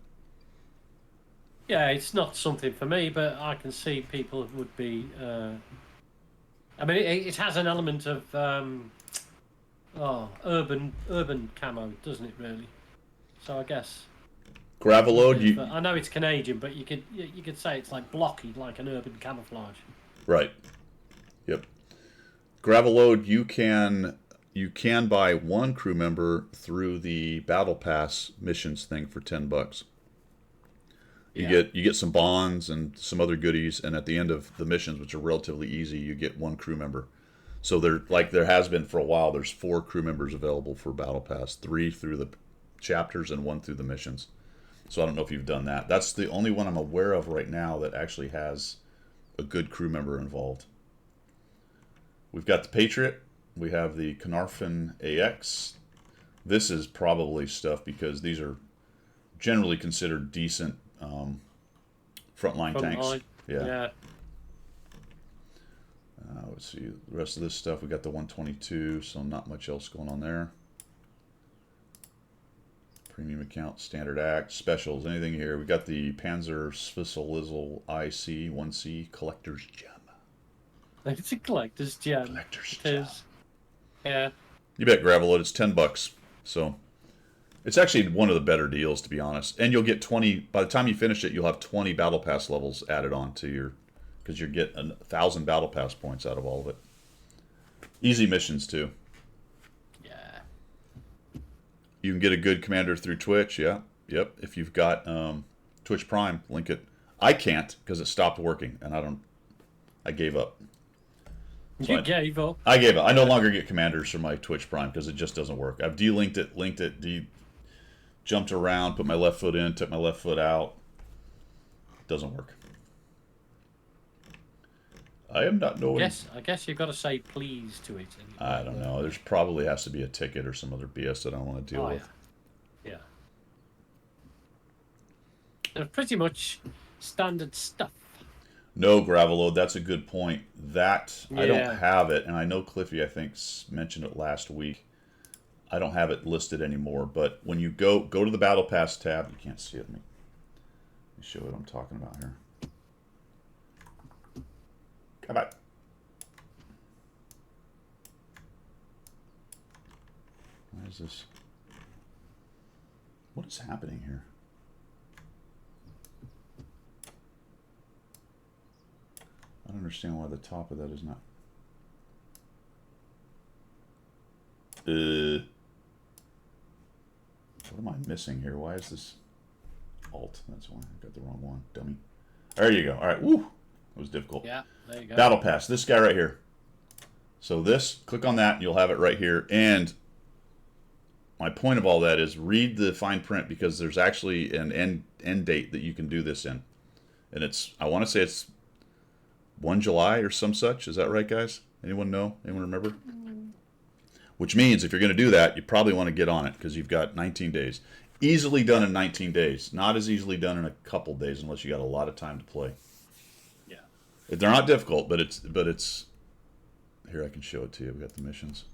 Yeah, it's not something for me, but I can see people would be. I mean, it has an element of urban camo, doesn't it? Really. So I guess. Gravelode, I know it's Canadian, but you could say it's like blocky, like an urban camouflage. Right. Yep. Gravelode, you can buy one crew member through the Battle Pass missions thing for $10. You get some bonds and some other goodies, and at the end of the missions, which are relatively easy, you get one crew member. So there has been for a while. There's 4 crew members available for Battle Pass, 3 through the chapters and 1 through the missions. So I don't know if you've done that. That's the only one I'm aware of right now that actually has a good crew member involved. We've got the Patriot. We have the Caernarfon AX. This is probably stuff because these are generally considered decent frontline tanks. Yeah. Let's see the rest of this stuff. We got the 122, so not much else going on there. Premium account, standard act, specials, anything here. We got the Panzer Swizzle IC 1C collector's gem. It's a collector's gem. Collector's it is. Yeah. You bet Gravelode, it's $10. So it's actually one of the better deals, to be honest. And you'll get 20, by the time you finish it, you'll have 20 Battle Pass levels added on to your, because you get 1,000 Battle Pass points out of all of it. Easy missions, too. Yeah. You can get a good commander through Twitch, yeah. Yep. If you've got Twitch Prime, link it. I can't, because it stopped working, and I gave up. So gave up. I gave up. I no longer get commanders for my Twitch Prime because it just doesn't work. I've delinked it, linked it, jumped around, put my left foot in, took my left foot out. Doesn't work. I am not knowing. I guess you've got to say please to it. I don't know. There's probably has to be a ticket or some other BS that I don't want to deal with. Yeah. They're pretty much standard stuff. No, Gravelode, that's a good point. That, Yeah. I don't have it, and I know Cliffy, I think, mentioned it last week. I don't have it listed anymore, but when you go to the Battle Pass tab, you can't see it. Let me show what I'm talking about here. Come on. Why is this? What is happening here? I don't understand why the top of that is not. What am I missing here? Why is this alt? That's why I got the wrong one. Dummy. There you go. All right. Woo. It was difficult. Yeah, there you go. Battle Pass. This guy right here. So this, click on that, and you'll have it right here. And my point of all that is read the fine print because there's actually an end date that you can do this in. And it's, I want to say it's 1 July or some such. Is that right, guys? Anyone know? Anyone remember? Which means if you're going to do that, you probably want to get on it because you've got 19 days. Easily done in 19 days. Not as easily done in a couple days unless you got a lot of time to play. Yeah. They're not difficult, but it's here I can show it to you. We got the missions.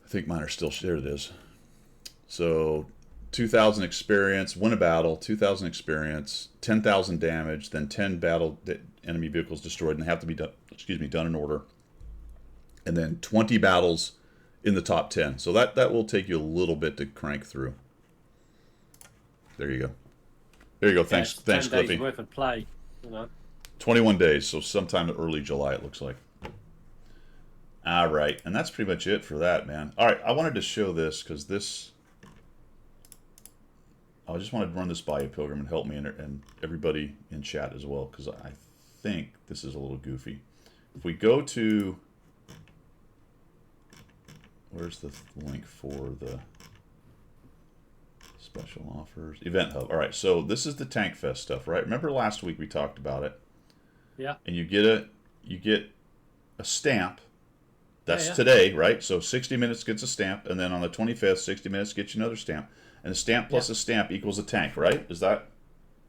I think mine are still, there it is. So 2,000 experience, win a battle, 2,000 experience, 10,000 damage, then 10 enemy vehicles destroyed, and they have to be done, done in order. And then 20 battles in the top 10. So that will take you a little bit to crank through. There you go. There you go. Thanks, 10 Cliffy. days worth of play, you know. 21 days, so sometime in early July it looks like. All right, and that's pretty much it for that, man. All right, I wanted to show this because this... I just wanted to run this by you, Pilgrim, and help me and everybody in chat as well because I think this is a little goofy. If we go to... Where's the link for the Special offers. Event Hub. All right, so this is the Tank Fest stuff, right? Remember last week we talked about it? Yeah. And you get a stamp. That's Yeah. today, right? So 60 minutes gets a stamp, and then on the 25th, 60 minutes gets you another stamp. And a stamp plus a stamp equals a tank, right? Is that?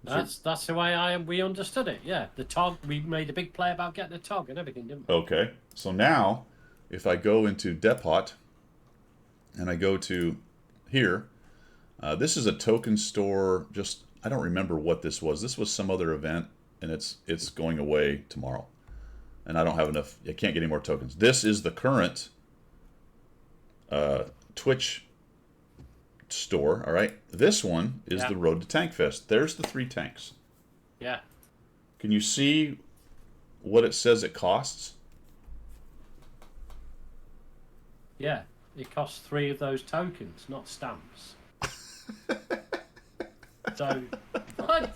That's the way we understood it. Yeah, the TOG. We made a big play about getting a TOG and everything, didn't we? Okay. So now, if I go into Depot, and I go to here, this is a token store. Just I don't remember what this was. This was some other event, and it's going away tomorrow. And I don't have enough. I can't get any more tokens. This is the current Twitch store. All right. This one is the Road to Tank Fest. There's the 3 tanks. Yeah. Can you see what it says it costs? Yeah. It costs 3 of those tokens, not stamps. So, what?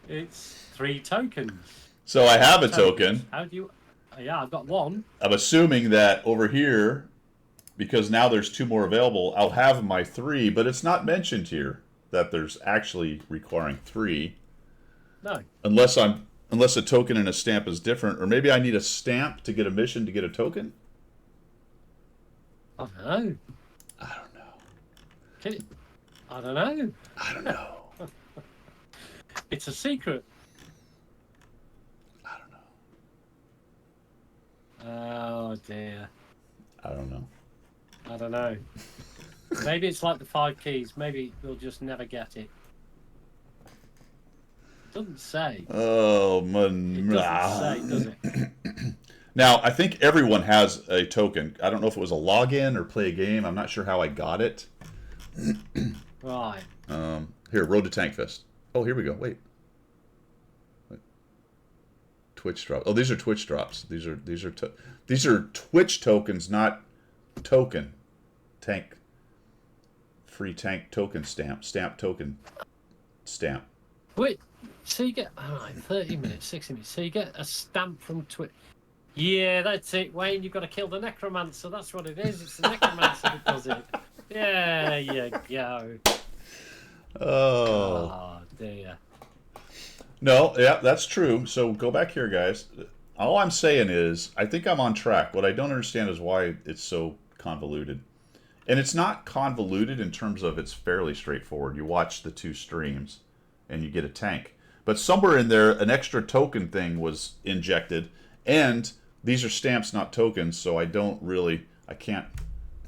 It's 3 tokens. So I have a token. How do you? Yeah, I've got 1. I'm assuming that over here, because now there's 2 more available, I'll have my 3, but it's not mentioned here that there's actually requiring 3. No. Unless a token and a stamp is different, or maybe I need a stamp to get a mission to get a token. I don't know. I don't know. I don't know. I don't know. It's a secret. I don't know. Oh dear. I don't know. I don't know. Maybe it's like the 5 keys. Maybe we'll just never get it. It doesn't say. Oh, It doesn't say, does it? Now, I think everyone has a token. I don't know if it was a login or play a game. I'm not sure how I got it. Right. Here, Road to Tank Fest. Oh, here we go. Wait. Twitch drops. Oh, these are Twitch drops. These are Twitch tokens, not token. Tank. Free tank token stamp. Stamp token stamp. Wait. So you get 30 minutes, 60 minutes. So you get a stamp from Twitch. Yeah, that's it, Wayne. You've got to kill the necromancer. That's what it is. It's the necromancer that does it. There you go. Oh dear. No, yeah, that's true. So go back here, guys. All I'm saying is, I think I'm on track. What I don't understand is why it's so convoluted. And it's not convoluted in terms of it's fairly straightforward. You watch the 2 streams, and you get a tank. But somewhere in there, an extra token thing was injected, and these are stamps, not tokens, so I can't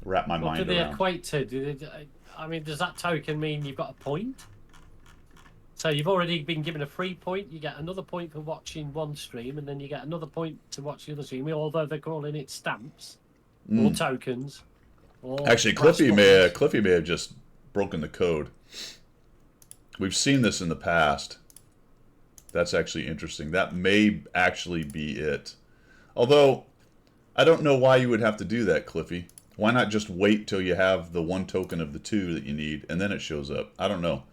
wrap my mind around. What do they equate to? I mean, does that token mean you've got a point? So you've already been given a free point, you get another point for watching one stream, and then you get another point to watch the other stream, although they're calling it stamps or tokens. Or Actually, Cliffy may have just broken the code. We've seen this in the past. That's actually interesting. That may actually be it. Although, I don't know why you would have to do that, Cliffy. Why not just wait till you have the 1 token of the 2 that you need, and then it shows up? I don't know.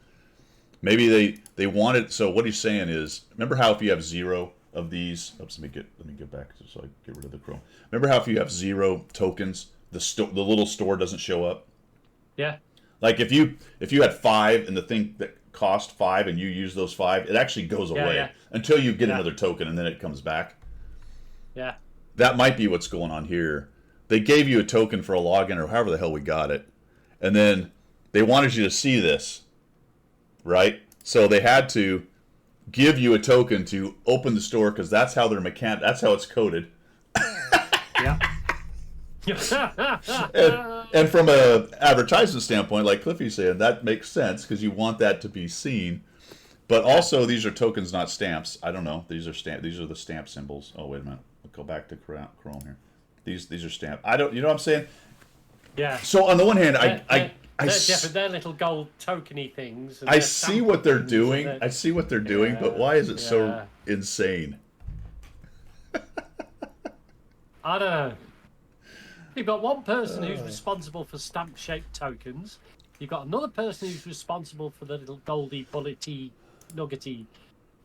Maybe they wanted. So what he's saying is, remember how if you have 0 of these, oops, let me get back so I get rid of the Chrome. Remember how if you have 0 tokens, the little store doesn't show up? Yeah. Like if you had 5 and the thing that cost 5 and you use those 5, it actually goes away until you get another token and then it comes back. Yeah. That might be what's going on here. They gave you a token for a login or however the hell we got it, and then they wanted you to see this. Right? So they had to give you a token to open the store because that's how that's how it's coded. Yeah. and from a advertising standpoint, like Cliffy's saying, that makes sense because you want that to be seen. But also, these are tokens, not stamps. I don't know. These are the stamp symbols. Oh, wait a minute. I'll go back to Chrome here. These are stamp. I don't. You know what I'm saying? Yeah. So on the one hand, they're different. They're little gold tokeny things. I see what they're doing. I see what they're doing, but why is it so insane? I don't know. You've got one person who's responsible for stamp-shaped tokens. You've got another person who's responsible for the little goldy, bullety, nuggety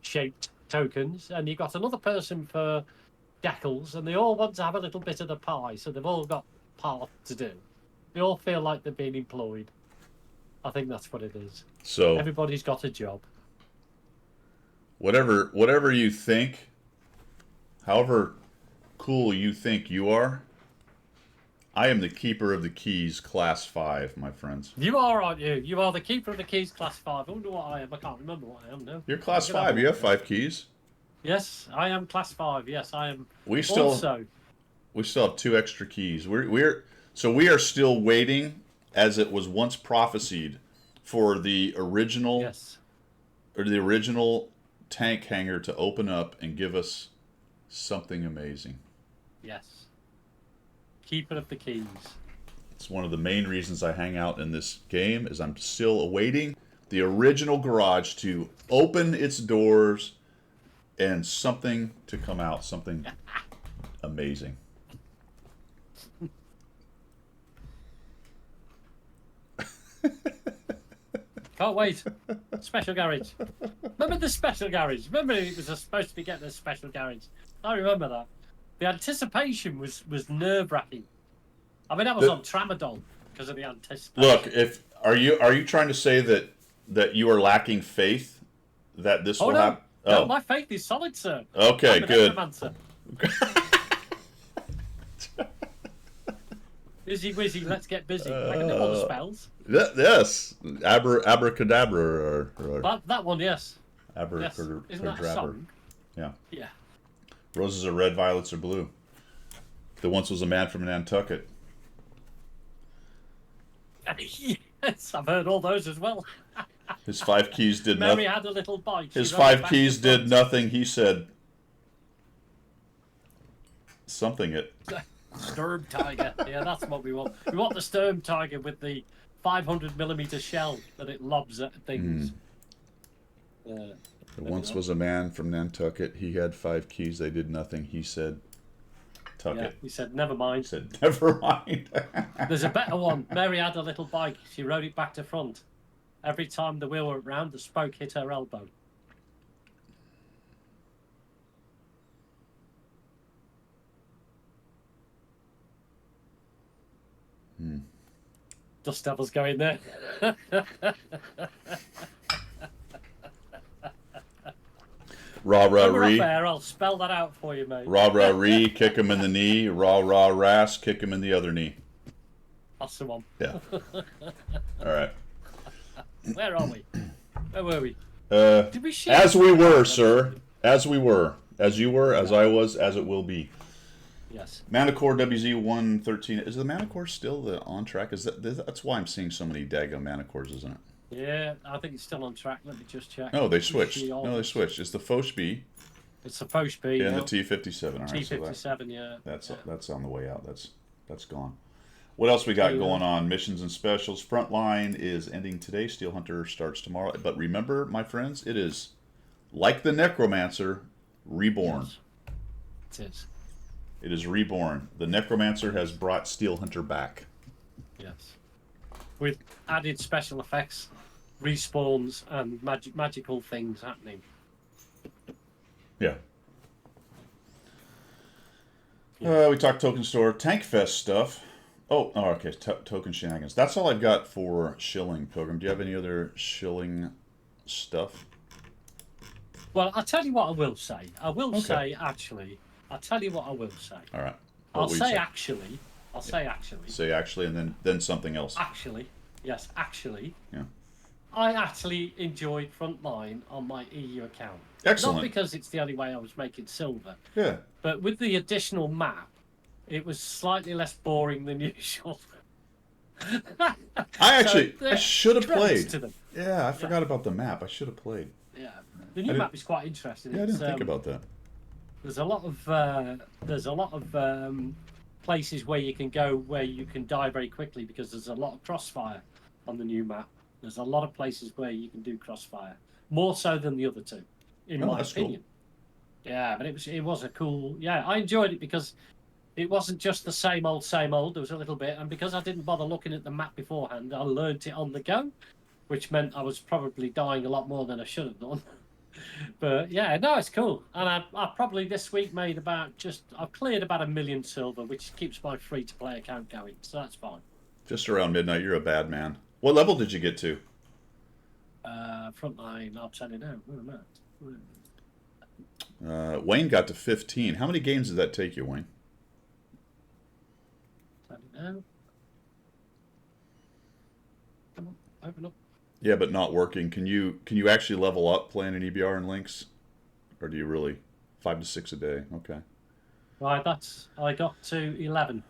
shaped tokens, and you've got another person for decals, and they all want to have a little bit of the pie, so they've all got part to do. They all feel like they're being employed. I think that's what it is. So Everybody's got a job. whatever you think, however cool you think you are, I am the keeper of the keys, class 5, my friends. You are, aren't you? You are the keeper of the keys, class 5. I wonder what I am. I can't remember what I am now. You're class I'm gonna have 5. a You look have at it. 5 keys. Yes, I am class 5. Yes, I am. We still Also, have 2 extra keys. We are still waiting, as it was once prophesied, for the original yes. tank hangar to open up and give us something amazing. Yes. Keeper of the keys. It's one of the main reasons I hang out in this game is I'm still awaiting the original garage to open its doors and something to come out, something amazing. Can't wait. Special garage. Remember the special garage? Remember it was supposed to be getting a special garage? I remember that. The anticipation was nerve-wracking. I mean, that was on Tramadol because of the anticipation. Look, are you trying to say that you are lacking faith that this will happen? No, my faith is solid, sir. Okay, I'm an good. necromancer. Busy, wizzy, let's get busy. I can do all the spells. Yes, abracadabra or That one, yes. abracadabra. Yes. Isn't that a song? Yeah. Yeah. Roses are red, violets are blue. There once was a man from Nantucket. Yes, I've heard all those as well. His 5 keys did Mary nothing. had a little bike. His She rode 5 back keys to did front. nothing. He said something. Sturm Tiger. Yeah, that's what we want. We want the Sturm Tiger with the 500mm shell that it lobs at things. There once was a man from Nantucket. He had 5 keys. They did nothing. He said, "Tuck Yeah, it." he said, never He mind. said, "Never mind." There's a better one. Mary had a little bike. She rode it back to front. Every time the wheel went round, the spoke hit her elbow. Dust Devil's going there. Rah rah When we're off ree. air, I'll spell that out for you, mate. Rah rah ree. Kick him in the knee. Rah rah ras. Kick him in the other knee. That's the one. Yeah. All right. Where are we? Where were we? Did we share? As we were, sir. As we were. As you were. As I was. As it will be. Yes. Manicore WZ113. Is the Manicore still on track? That's why I'm seeing so many daggone Manicores, isn't it? Yeah, I think it's still on track. Let me just check. No, they switched. No, they switched. It's the Foch-B It's supposed to be. and Yeah. the T57. All right, so T57, yeah. that's on the way out. That's gone. What else we got going on? Missions and specials. Frontline is ending today. Steel Hunter starts tomorrow. But remember, my friends, it is like the Necromancer, reborn. Yes. It is. It is reborn. The Necromancer has brought Steel Hunter back. Yes. With added special effects, respawns, and magical things happening. Yeah. We talked Token Store. Tank Fest stuff. Oh, okay. Token shenanigans. That's all I've got for shilling, Pilgrim. Do you have any other shilling stuff? Well, I'll tell you what I will say. I will Okay. say, actually. I'll tell you what I will say. All right. I'll What will you say actually. I'll say actually. Say actually, and then something else. Actually. Yes, actually. Yeah. I actually enjoyed Frontline on my EU account. Excellent. Not because it's the only way I was making silver, Yeah. but with the additional map, it was slightly less boring than usual. I should have played. To them. Yeah, I forgot about the map. I should have played. Yeah, the new map is quite interesting. Yeah, I didn't think about that. There's a lot of places where you can go where you can die very quickly because there's a lot of crossfire on the new map. There's a lot of places where you can do crossfire, more so than the other two, in my that's cool. opinion. Yeah, but it was a cool. Yeah, I enjoyed it because it wasn't just the same old, same old. There was a little bit, and because I didn't bother looking at the map beforehand, I learnt it on the go, which meant I was probably dying a lot more than I should have done. But yeah, no, it's cool. And I probably this week made I've cleared about 1 million silver, which keeps my free to play account going, so that's fine. Just around midnight. You're a bad man. What level did you get to? Frontline, I'll tell you now. Where am I? Wayne got to 15. How many games did that take you, Wayne? Tell you now. Come on, open up. Yeah, but not working. Can you actually level up playing an EBR and Lynx? Or do you really 5 to 6 a day? Okay. Right, I got to 11.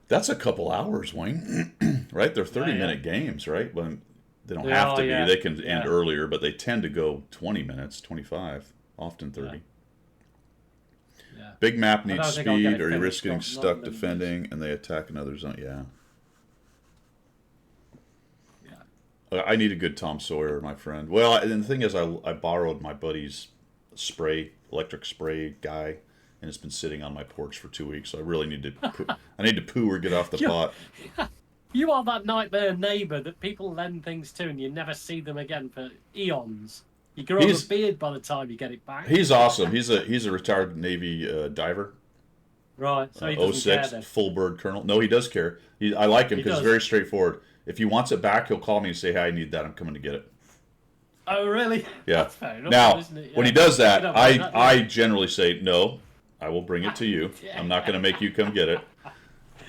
That's a couple hours, Wayne. Right? They're 30-minute games, right? When they don't have to be. Yeah. They can end earlier, but they tend to go 20 minutes, 25, often 30. Yeah. Big map I don't needs think I'll get speed, it or you finished, risk getting not stuck limited. defending, and they attack another zone. Yeah. Yeah. I need a good Tom Sawyer, my friend. Well, and the thing is, I borrowed my buddy's electric spray guy, and it's been sitting on my porch for 2 weeks. So I really need to I need to poo or get off the pot. You are that nightmare neighbour that people lend things to and you never see them again for eons. You grow a beard by the time you get it back. He's awesome. He's a retired Navy diver. Right, so he doesn't care then. Full bird colonel. No, he does care. I like him He because he's does. very straightforward. If he wants it back, he'll call me and say, "Hey, I need that. I'm coming to get it." Oh, really? Yeah. That's fair enough, Now, isn't it? when he Yeah. does that, You don't mind that, I yeah. generally say, "No, I will bring it to you. Yeah. I'm not going to make you come get it."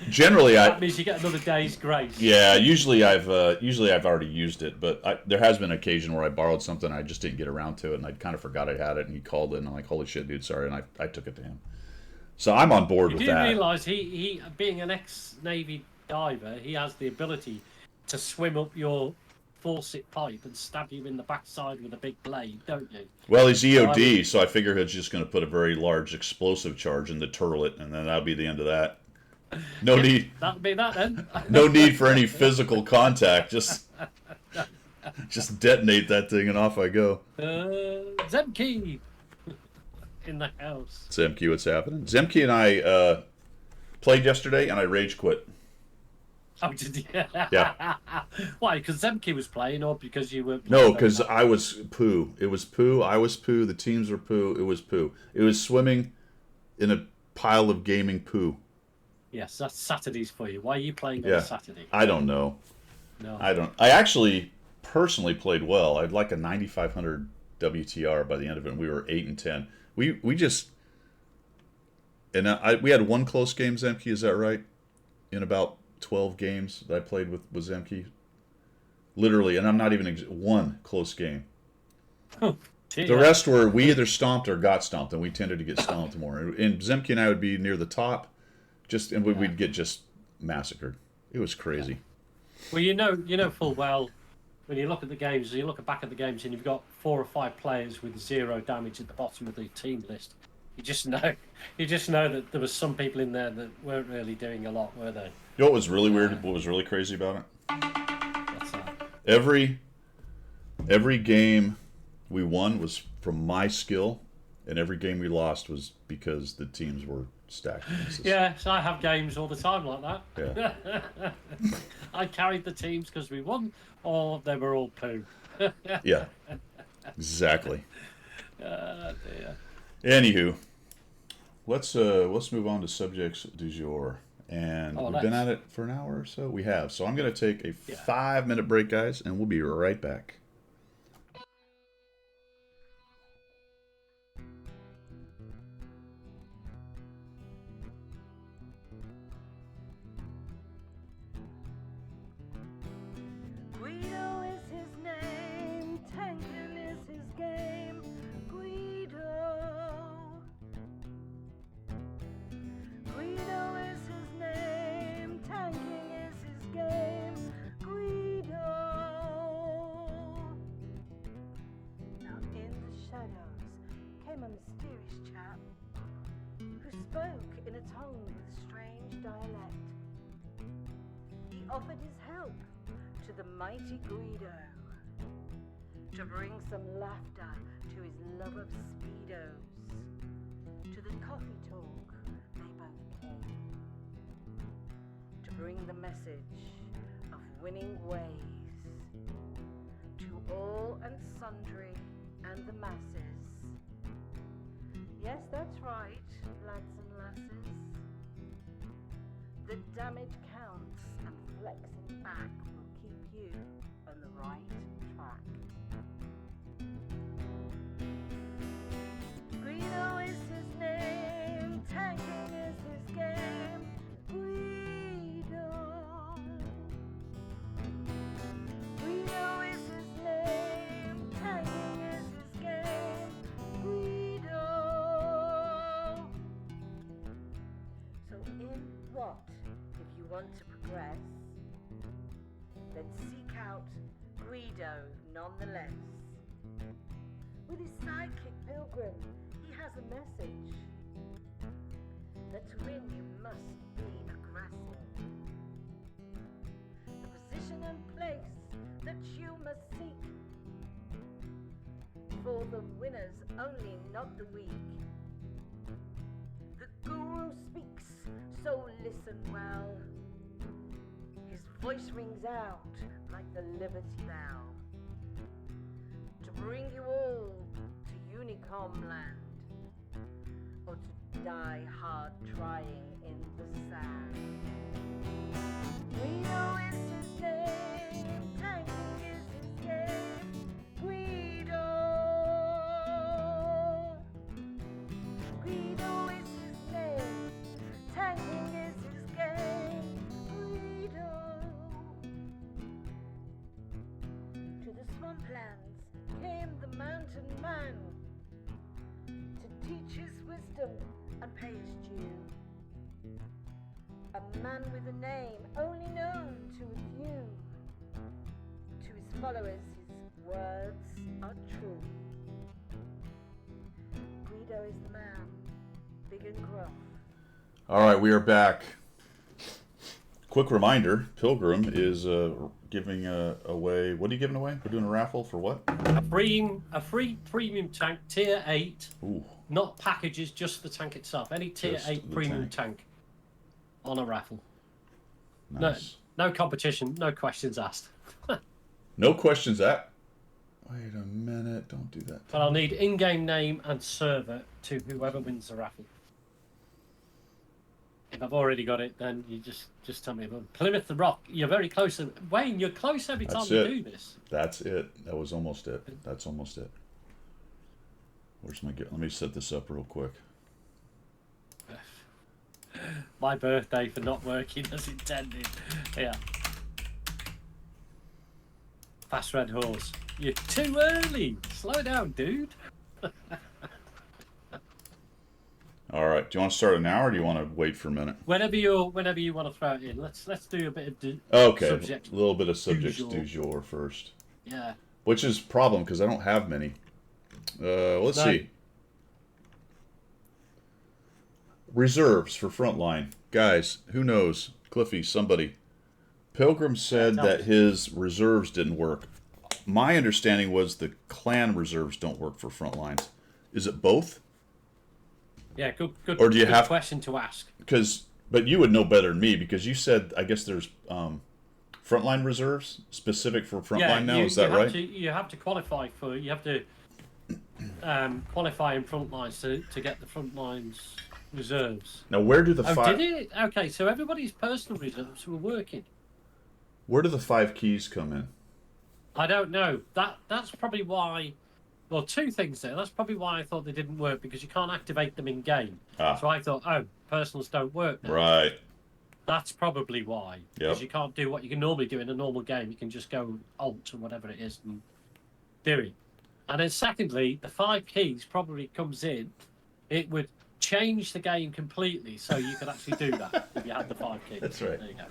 Generally, That means you get another day's grace. yeah. Usually I've already used it, but there has been an occasion where I borrowed something, I just didn't get around to it, and I kind of forgot I had it, and he called in, and I'm like, "Holy shit, dude, sorry," and I took it to him. So I'm on board You with do that. realise he, being an ex-Navy diver, he has the ability to swim up your faucet pipe and stab you in the backside with a big blade, don't you? Well, he's EOD, so I figure he's just going to put a very large explosive charge in the turlet, and then that'll be the end of that. No need. That'll be that then. No need for any physical contact. Just detonate that thing and off I go. Zemke in the house. Zemke, what's happening? Zemke and I played yesterday, and I rage quit. Oh, did you? Yeah. Why? Because Zemke was playing, or because you were? No, because I was poo. It was poo. I was poo. The teams were poo. It was poo. It was swimming in a pile of gaming poo. Yes, that's Saturdays for you. Why are you playing on a Saturday? I don't know. No. I actually personally played well. I had like a 9,500 WTR by the end of it, and we were 8-10. We just and we had one close game, Zemke. Is that right? In about 12 games that I played with Zemke, literally, and I'm not even one close game. The rest were we either stomped or got stomped, and we tended to get stomped more. And Zemke and I would be near the top, and we'd get just massacred. It was crazy. Well, you know full well when you look at the games, you look back at the games, and you've got 4 or 5 players with 0 damage at the bottom of the team list. You just know that there was some people in there that weren't really doing a lot, were they? You know what was really weird? What was really crazy about it? What's that? Every game we won was from my skill, and every game we lost was because the teams were stacked against us. Yeah, so I have games all the time like that. Yeah. I carried the teams because we won, or they were all poo. Yeah. Exactly. Dear. Anywho, let's move on to subjects du jour. And we've been at it for an hour or so. We have. So I'm going to take a 5-minute break, guys, and we'll be right back. Guido is his name, tanking is his game. Guido is his name, tanking is his game. Guido. Now in the shadows came a mysterious chap who spoke in a tongue with strange dialect. He offered his help to the mighty Guido to bring some laughter to his love of speedos. To the coffee talk they both came to bring the message of winning ways to all and sundry and the masses. Yes, that's right, lads and lasses. The damage counts and flexing back will keep you on the right track. Greedo is his name, tanking is his game. Greedo. Greedo is his name, tanking is his game. Greedo. So in what, if you want to progress, then seek out Greedo nonetheless. With his sidekick Pilgrim, he has a message that to win you must be aggressive. The position and place that you must seek, for the winners only, not the weak. The guru speaks, so listen well. His voice rings out like the Liberty Bell to bring you all to Unicom land, or to die hard trying in the sand. Greedo is his name, tanking is his game. Greedo. Greedo is his name, tanking is his game. Greedo. To the swamplands came the mountain man to teach his wisdom and pay his due. A man with a name only known to a few. To his followers his words are true. Greedo is the man, big and gruff. All right, we are back. Quick reminder: Pilgrim is giving away. What are you giving away? We're doing a raffle for what? A free premium tank, tier 8. Ooh, Not packages, just the tank itself. Any tier Just 8 the premium tank on a raffle. nice. No competition, no questions asked. No questions asked. Wait a minute! Don't do that. But I'll need in-game name and server to whoever wins the raffle. If I've already got it, then you just tell me. But Plymouth the Rock, you're very close. Wayne, you're close every time That's you it. do this. That's it. That was almost it. That's almost it. Where's my? Let me set this up real quick. My birthday for not working as intended. Yeah. Fast Red Horse. You're too early. Slow down, dude. All right. Do you want to start it now, or do you want to wait for a minute? Whenever you want to throw it in, let's do a bit of Okay. subject. A little bit of subject jour. du jour first, Yeah. which is a problem because I don't have many. Let's No. see. Reserves for frontline guys. Who knows? Cliffy, somebody. Pilgrim said tell that me. his reserves didn't work. My understanding was the clan reserves don't work for frontlines. Is it both? Yeah, good Or do you good have- question to ask. But you would know better than me because you said I guess there's frontline reserves specific for frontline now. Is that right? You have to qualify for. You have to qualify in front lines to get the front lines reserves. Now where do the Oh, five? did it? Okay, so everybody's personal reserves were working. Where do the 5 keys come in? I don't know. That's probably why. Well, two things there. That's probably why I thought they didn't work because you can't activate them in game. Ah. So I thought, oh, personals don't work now. Right. That's probably why. Because Yep. you can't do what you can normally do in a normal game. You can just go alt or whatever it is and do it. And then secondly, the 5 keys probably comes in. It would change the game completely, so you could actually do that if you had the 5 keys. That's right. There you go.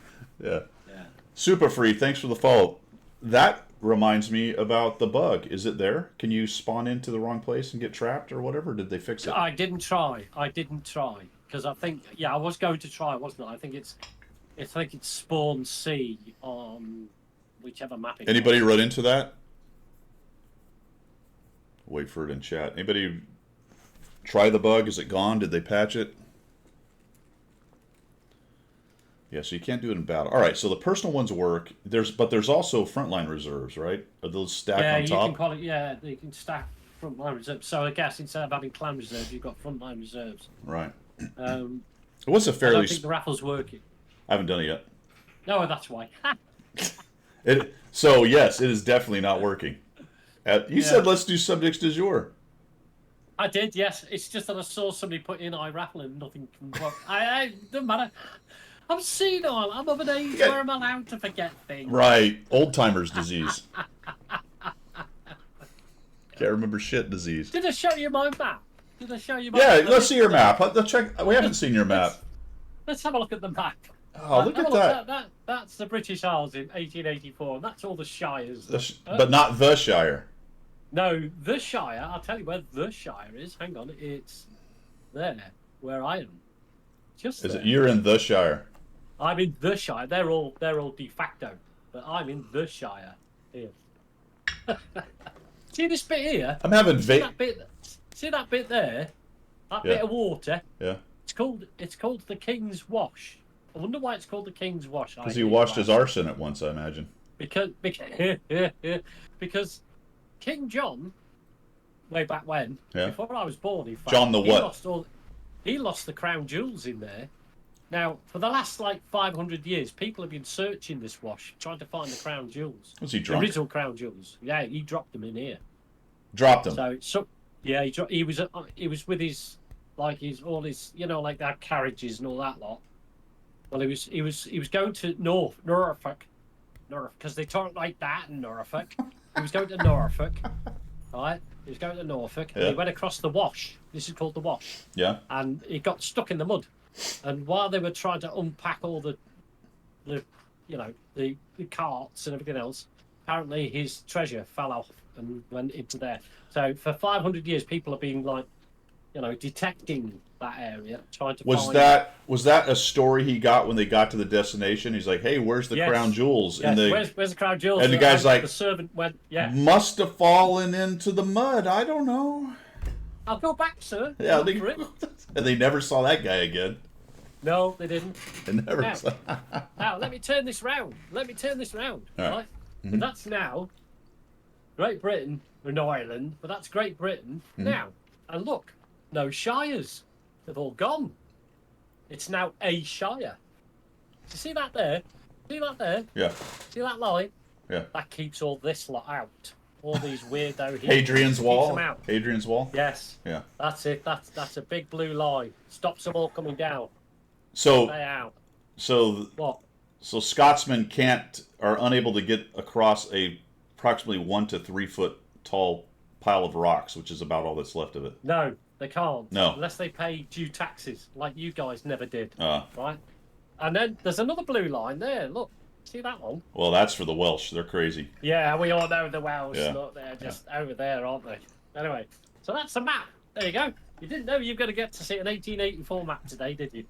Yeah. Yeah. Super Free, thanks for the follow. That reminds me about the bug. Is it there? Can you spawn into the wrong place and get trapped or whatever? Did they fix it? I didn't try because I think I was going to try, wasn't I? I think it's spawn C on whichever map it Anybody was. run into that? Wait for it in chat. Anybody try the bug? Is it gone? Did they patch it? Yeah, so you can't do it in battle. All right, so the personal ones work. But there's also frontline reserves, right? Are those stacked on top? You can stack frontline reserves. So I guess instead of having clan reserves, you've got frontline reserves. Right. Um, It was a I fairly. don't think the raffle's working. I haven't done it yet. No, that's why. So yes, it is definitely not working. You said let's do subjects du jour. I did, yes. It's just that I saw somebody put in iRaffle and nothing can work. I doesn't matter. I'm senile. I'm of an age where I'm allowed to forget things. Right, old timers disease. Can't remember shit disease. Did I show you my map? Did I show you my Yeah, map? let's see your map. Let's check. We haven't seen your map. Let's have a look at the map. Oh, look at that. That's the British Isles in 1884, and that's all the shires. But not the Shire. No, the Shire. I'll tell you where the Shire is. Hang on, it's there, where I am. Just Is there. it? You're in the Shire. I'm in the Shire. They're all de facto, but I'm in the Shire here. See this bit here? I'm having See that bit? See that bit there? That Yeah. bit of water. Yeah. It's called the King's Wash. I wonder why it's called the King's Wash. Because he washed his arse in it once, I imagine. Because King John, way back when, Yeah. before I was born, in fact, John the what? He lost the crown jewels in there. Now, for the last 500 years, people have been searching this wash, trying to find the crown jewels. Was he The drunk? original crown jewels. Yeah, he dropped them in here. Dropped him. Yeah, he was with his all his like that carriages and all that lot. Well, he was going to Norfolk, because they talk like that in Norfolk. He was going to Norfolk, right? He was going to Norfolk, and Yeah. he went across the Wash. This is called the Wash, Yeah. and he got stuck in the mud. And while they were trying to unpack all the carts and everything else, apparently his treasure fell off and went into there. So for 500 years, people have been detecting that area, trying to Was find. that a story he got when they got to the destination? He's like, "Hey, where's the Yes. crown jewels?" Yes, And where's the crown jewels? and the guy's like, the servant went, yeah, must have fallen into the mud. I don't know. I'll go back, sir. Yeah, Look for it. and they never saw that guy again. No, they didn't. They never Now- saw. Now, let me turn this round. All right. Right? And that's now Great Britain, or no Ireland, but that's Great Britain now. And look, no shires. They've all gone. It's now a shire. You see that there? See that there? Yeah. See that line? Yeah. That keeps all this lot out. All these weirdo here. Hadrian's Keeps Wall. them out. Hadrian's Wall. Yes. Yeah. That's it. That's a big blue line. Stops them all coming down. So Stay out. so What? Scotsmen are unable to get across a approximately 1 to 3 foot tall pile of rocks, which is about all that's left of it. No, they can't. No. Unless they pay due taxes, like you guys never did. Uh, Right? And then there's another blue line there. Look. See that one? well, that's for the Welsh. They're crazy. Yeah, we all know the Welsh. Yeah. Look, they're just over there, aren't they? Anyway, so that's the map. There you go. You didn't know you were going to get to see an 1884 map today, did you?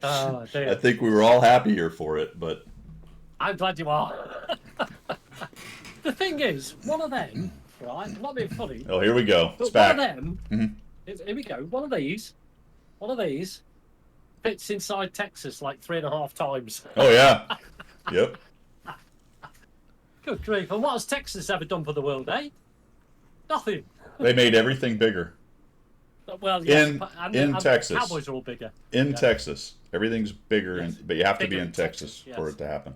Oh, I dear. think we were all happier for it, but I'm glad you are. The thing is, one of them, right? I'm not being funny. oh, here we go. It's But back. one of them, Mhm. here we go. One of these fits inside Texas like 3.5 times. Oh yeah. Yep. Good grief! And what has Texas ever done for the world, eh? Nothing. They made everything bigger Well, yes, In- but- in the Texas. Cowboys are all bigger. in Yeah. Texas. Everything's bigger, Yes. but you have to Bigger be in in Texas Texas, for yes. it to happen.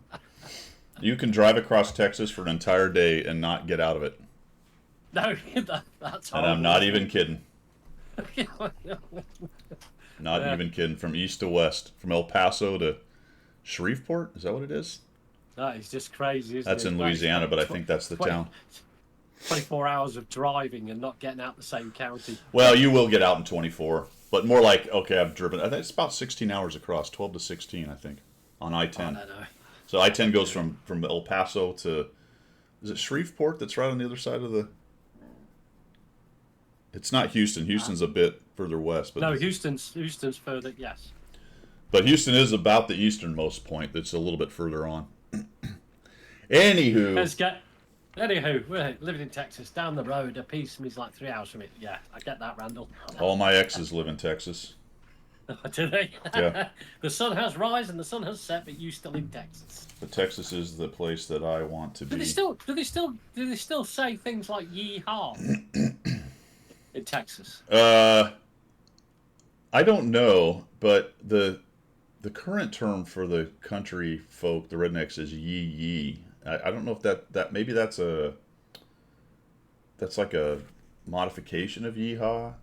You can drive across Texas for an entire day and not get out of it. No, that's And I'm not even kidding. horrible. Not Yeah. even kidding. From east to west, from El Paso to Shreveport. Is that what it is? That is just crazy, isn't That's it? in That is Louisiana, but I 20 think that's the town. 24 hours of driving and not getting out the same county. Well, you will get out in 24, but more like, okay, I've driven. I think it's about 16 hours across, 12 to 16, I think, on I I-10. don't know. So I-10 goes from El Paso to, is it Shreveport that's right on the other side of the? It's not Houston. Houston's a bit further west, but No, Houston's further. Yes. but Houston is about the easternmost point. That's a little bit further on. Anywho, Let's get. Anywho, we're living in Texas, down the road. A piece of me's like 3 hours from it. Yeah, I get that, Randall. all my exes live in Texas. Do they? Yeah. The sun has rise and the sun has set, but you still in Texas. But Texas is the place that I want to Do be. they still say things like yeehaw in Texas? I don't know, but the current term for the country folk, the rednecks, is yee yee. I don't know if that maybe that's like a modification of yeehaw.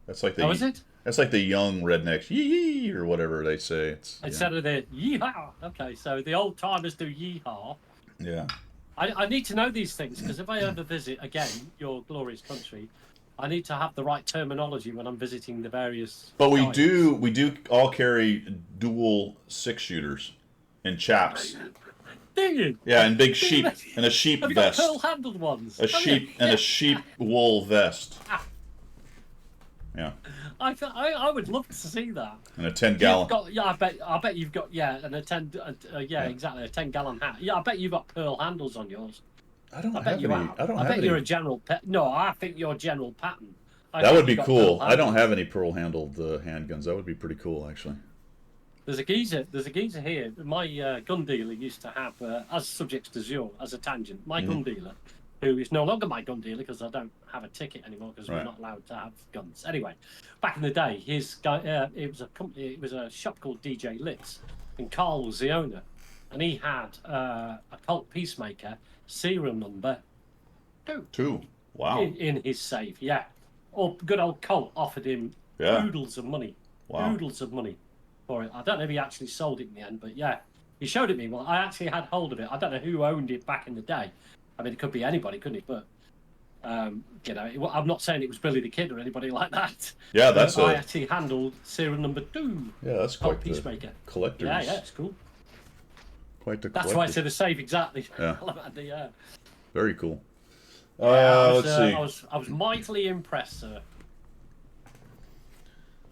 That's like Oh, is it? that's like the young rednecks yee yee or whatever they say. Instead of the yeehaw. Okay, so the old timers do yeehaw. Yeah. I need to know these things because if I ever visit again your glorious country, I need to have the right terminology when I'm visiting the various. But we tribes. do all carry dual 6-shooters and chaps. Do you? Yeah, and big sheep and a sheep Have you got vest. pearl-handled ones? A sheep and a sheep wool vest. Yeah. I would love to see that. And a 10-gallon. Yeah, I bet you've got and a 10 exactly a 10-gallon hat. Yeah, I bet you've got pearl handles on yours. I don't I have bet you any. are. I don't I have bet any. you're a general no, I think you're general pattern. That would be cool. I don't have any pearl-handled handguns. That would be pretty cool, actually. There's a geezer here. My gun dealer used to have, as subjects to Zure, as a tangent, my gun dealer, who is no longer my gun dealer because I don't have a ticket anymore because we're not allowed to have guns. Anyway, back in the day, his guy, it was a company, it was a shop called DJ Litz, and Carl was the owner, and he had a Colt Peacemaker serial number 2. Wow. in his safe. Yeah, or good old Colt offered him oodles of money. Wow. Oodles of money for it. I don't know if he actually sold it in the end, but yeah, he showed it me. Well, I actually had hold of it. I don't know who owned it back in the day. I mean, it could be anybody, couldn't it? But you know, I'm not saying it was Billy the Kid or anybody like that. Yeah, that's I actually handled serial number 2. Yeah, that's Colt quite Peacemaker. the collector's. Yeah, it's cool. Quite the That's why I said the safe exactly. Yeah. Very cool. Let's see. I was mightily impressed, sir.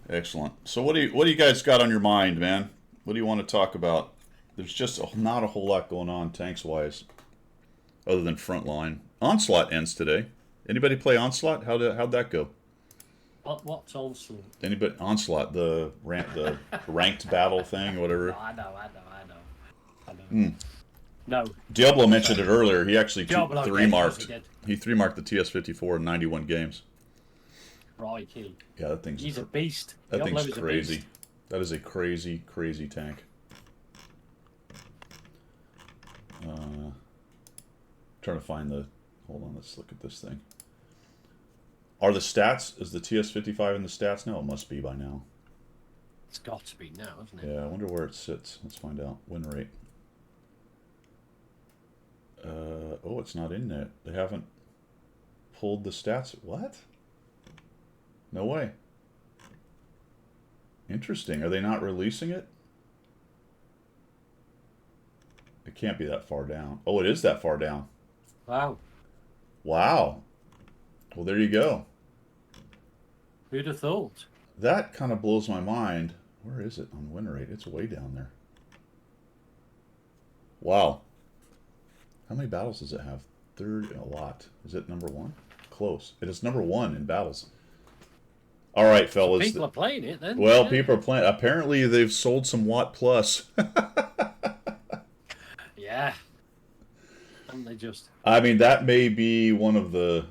Excellent. So what do you guys got on your mind, man? What do you want to talk about? There's just not a whole lot going on tanks wise, other than Frontline. Onslaught ends today. Anybody play Onslaught? How'd that go? What's Onslaught? Anybody Onslaught, the ranked battle thing or whatever? I know. No. Diablo mentioned it earlier. He actually Diablo, three marked. he did. He 3-marked the TS-54 in 91 games. Crikey. Yeah, that thing's He's a beast. that Diablo thing's is a crazy. beast. That is a crazy, crazy tank. Trying to find the. Hold on, let's look at this thing. Are the stats? Is the TS-55 in the stats now? It must be by now. It's got to be now, isn't it? Yeah, I wonder where it sits. Let's find out. Win rate. Oh, it's not in there. They haven't pulled the stats. What? No way. Interesting. Are they not releasing it? It can't be that far down. Oh, it is that far down. Wow. Wow. Well, there you go. Who'd have thought? That kind of blows my mind. Where is it on win rate? It's way down there. Wow. How many battles does it have? 30, a lot. Is it number 1? Close. It is number 1 in battles. All right, fellas. People are playing it then. Well, yeah. people are playing. Apparently, they've sold some Watt Plus. Yeah. And they just. I mean, that may be one of the.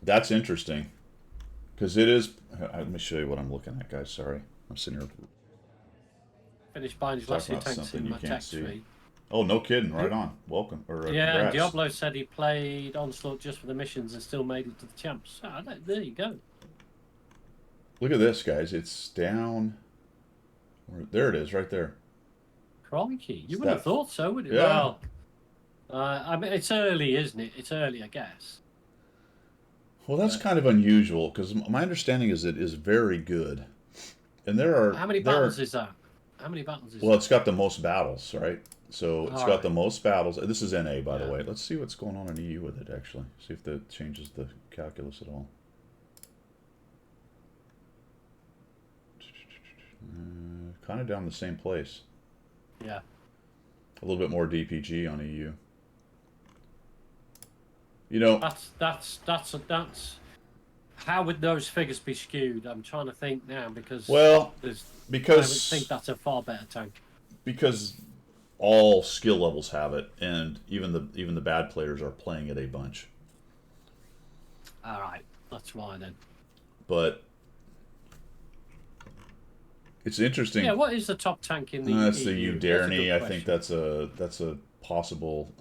That's interesting, because it is. Let me show you what I'm looking at, guys. Sorry, I'm sitting here. Finished buying his Talk last two about tanks something in you my can't text see. feed. Oh, no kidding! Right on. Welcome. Or Yeah, and congrats. Diablo said he played Onslaught just for the missions and still made it to the champs. Ah, there you go. Look at this, guys. It's down. There it is, right there. Crikey. You Is wouldn't have that- thought so, would you? Yeah. Well, I mean, it's early, isn't it? It's early, I guess. Well, that's kind of unusual because my understanding is it is very good, and there are How many battles is that? How many battles is Well, that? it's got the most battles, right? So it's got Alright. the most battles. This is NA, by the Yeah. way. Let's see what's going on in EU with it, actually. See if that changes the calculus at all. Kind of down the same place. Yeah. A little bit more DPG on EU. You know, That's. How would those figures be skewed? I'm trying to think now because. well, I would because think that's a far better tank. because all skill levels have it, and even the bad players are playing it a bunch. All right, that's why then. But It's interesting. Yeah, what is the top tank in the That's the EU? Udarny. That's I a think good question. that's a possible.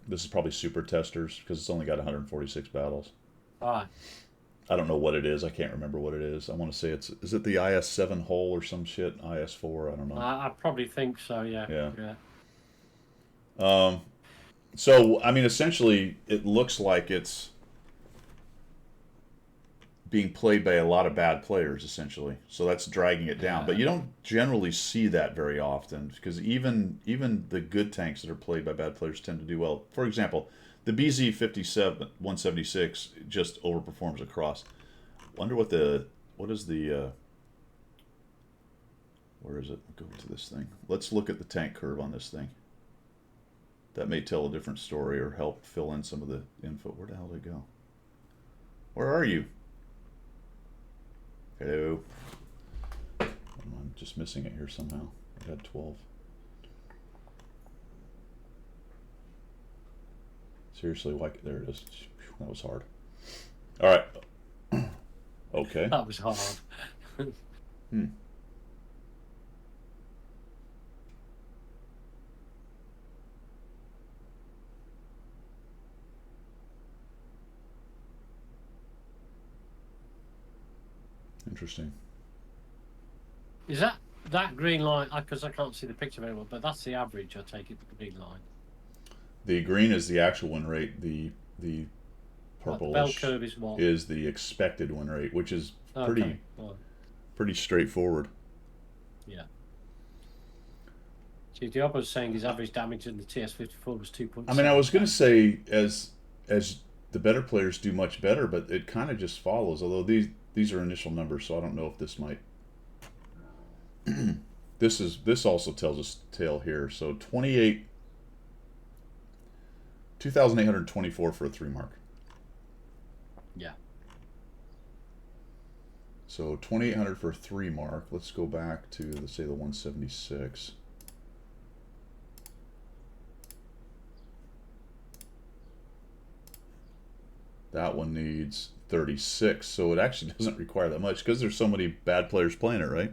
This is probably super testers because it's only got 146 battles. All right. I don't know what it is. I can't remember what it is. I want to say is it the IS-7 hull or some shit? IS-4. I don't know. I probably think so. Yeah. Yeah. So I mean, essentially, it looks like it's being played by a lot of bad players, essentially. So that's dragging it down. But you don't generally see that very often because even the good tanks that are played by bad players tend to do well. For example, the BZ-57 176 just overperforms across. Wonder what is the where is it? Go to this thing. Let's look at the tank curve on this thing. That may tell a different story or help fill in some of the info. Where the hell did it go? Where are you? Hello. I'm just missing it here somehow. I had 12. Seriously, like there it is. That was hard. All right. Okay. That was hard. Interesting. Is that green line? Because I can't see the picture very well, but that's the average. I take it the green line. The green is the actual win rate. The The purple bell curve is what? is the expected win rate, which is pretty Okay. Well, pretty straightforward. yeah. See, Diablo's saying his average damage in the TS-54 was 2.7. I mean, I was going to say as the better players do much better, but it kind of just follows. Although these are initial numbers, so I don't know if this might. This also tells us tale here. So 2,824 for a 3 mark. Yeah. So 2,800 for a 3 mark. Let's go back to let's say the 176. That one needs 36, so it actually doesn't require that much because there's so many bad players playing it, right?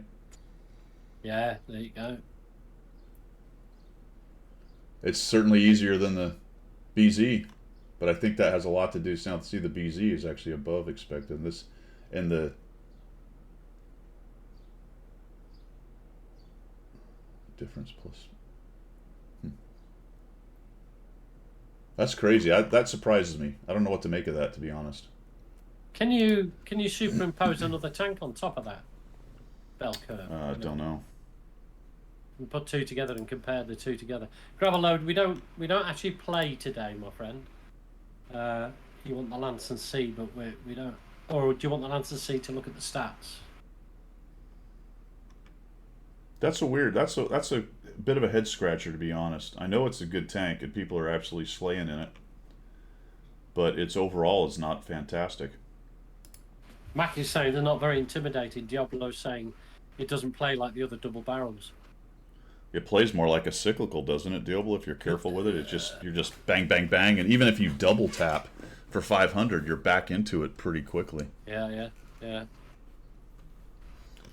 Yeah, there you go. It's certainly easier than the BZ, but I think that has a lot to do. Now, see, the BZ is actually above expected. This and the difference plus. That's crazy. That surprises me. I don't know what to make of that, to be honest. Can you superimpose another tank on top of that bell curve? I don't know. And put two together and compare the two together. Gravel load. We don't actually play today, my friend. You want the Lance and C, but we don't. Or do you want the Lance and C to look at the stats? That's a bit of a head scratcher, to be honest. I know it's a good tank and people are absolutely slaying in it, but its overall is not fantastic. Mac is saying they're not very intimidating. Diablo's saying it doesn't play like the other double barrels. It plays more like a cyclical, doesn't it, Diablo? If you're careful with it, you're just bang, bang, bang, and even if you double tap for 500, you're back into it pretty quickly. Yeah.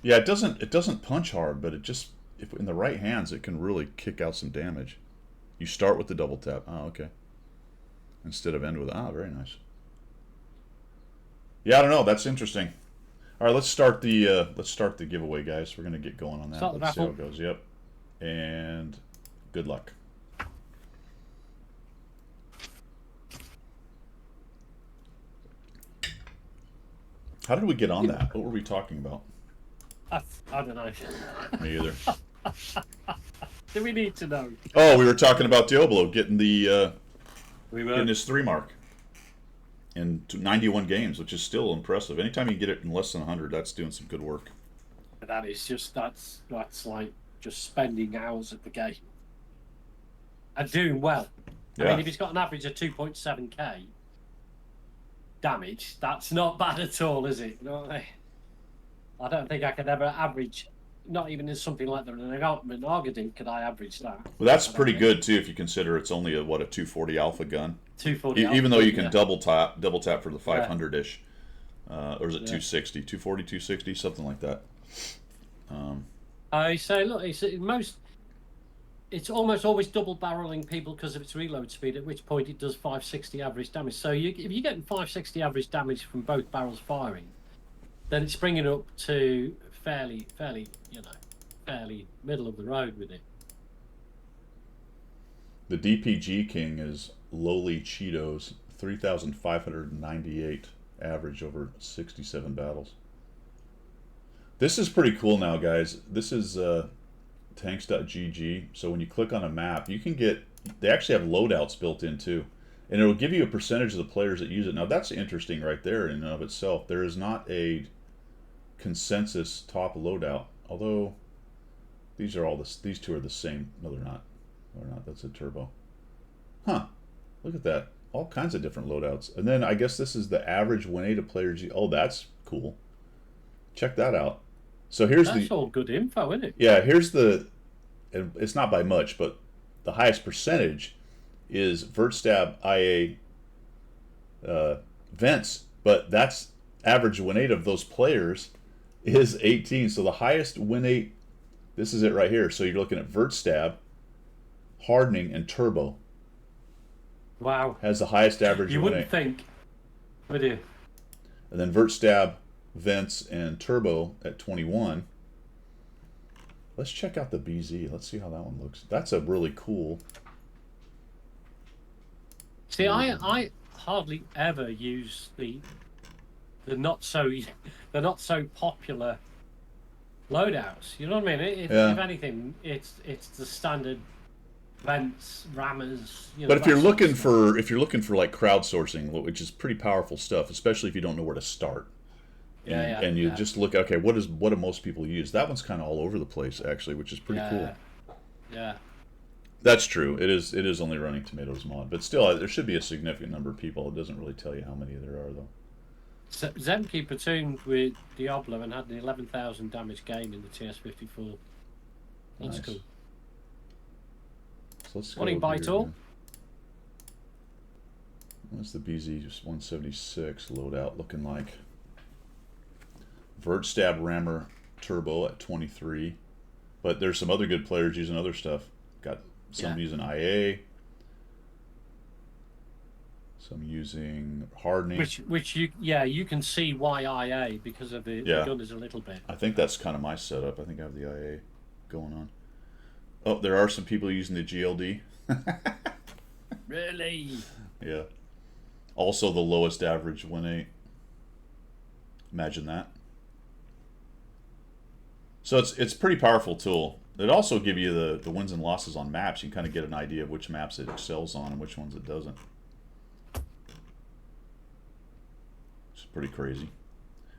Yeah, it doesn't punch hard, but if in the right hands, it can really kick out some damage. You start with the double tap. Oh, okay. Instead of end with very nice. Yeah, I don't know. That's interesting. All right, let's start the giveaway, guys. We're gonna get going on that. Start the Let's see how raffle. it goes. Yep. And good luck. How did we get on that? What were we talking about? I don't know. Me either. Do we need to know? Oh, we were talking about Diablo getting the We getting his 3 mark in 91 games, which is still impressive. Anytime you get it in less than 100, that's doing some good work. That is just that's like just spending hours at the game and doing well. I Yeah. mean, if he's got an average of 2.7k damage, that's not bad at all, is it? No, I don't think I could ever average. Not even in something like the Renargadin could I average that. Well, that's pretty good too if you consider it's only a 240 alpha gun. 240. Even though you can yeah. double tap for the 500 ish, or is it Yeah. 260, 240, 260, something like that. I say, look, it's almost always double barreling people because of its reload speed, at which point it does 560 average damage. So if you're getting 560 average damage from both barrels firing, then it's bringing it up to fairly, fairly middle of the road with it. The DPG King is lowly Cheetos, 3,598 average over 67 battles. This is pretty cool now, guys. This is tanks.gg. So when you click on a map, you can get, they actually have loadouts built in too. And it'll give you a percentage of the players that use it. Now that's interesting right there in and of itself. There is not a consensus top loadout, although these two are the same. No, they're not. They're not. That's a turbo. Huh. Look at that. All kinds of different loadouts. And then I guess this is the average win rate of players. Oh, that's cool. Check that out. So here's That's all good info, isn't it? Yeah, here's the, and it's not by much, but the highest percentage is Vertstab IA Vents, but that's average win rate of those players is 18. So the highest win rate, this is it right here. So you're looking at Vertstab, Hardening, and Turbo. Wow. Has the highest average You win wouldn't rate. think, would you? And then Vertstab, Vents, and Turbo at 21. Let's check out the BZ. Let's see how that one looks. That's a really cool. See, I hardly ever use the not so popular loadouts. You know what I mean? If anything, it's the standard vents, rammers. But if you're looking for like crowdsourcing, which is pretty powerful stuff, especially if you don't know where to start. And you just look, okay, what do most people use? That one's kind of all over the place, actually, which is pretty cool. Yeah. That's true. It is only running Tomatoes mod, but still, there should be a significant number of people. It doesn't really tell you how many there are, though. Zemke platooned with Diablo and had an 11,000 damage gain in the TS-54. That's cool. So let's go Morning, Bytor. What's the BZ-176 loadout looking like? Vertstab Rammer Turbo at 23. But there's some other good players using other stuff. Got some using IA. Some using Hardening. Which you can see why IA because of the gun is a little bit. I think that's kind of my setup. I think I have the IA going on. Oh, there are some people using the GLD. Really? Yeah. Also the lowest average win rate. Imagine that. So it's a pretty powerful tool. It also gives you the wins and losses on maps. You can kind of get an idea of which maps it excels on and which ones it doesn't. It's pretty crazy.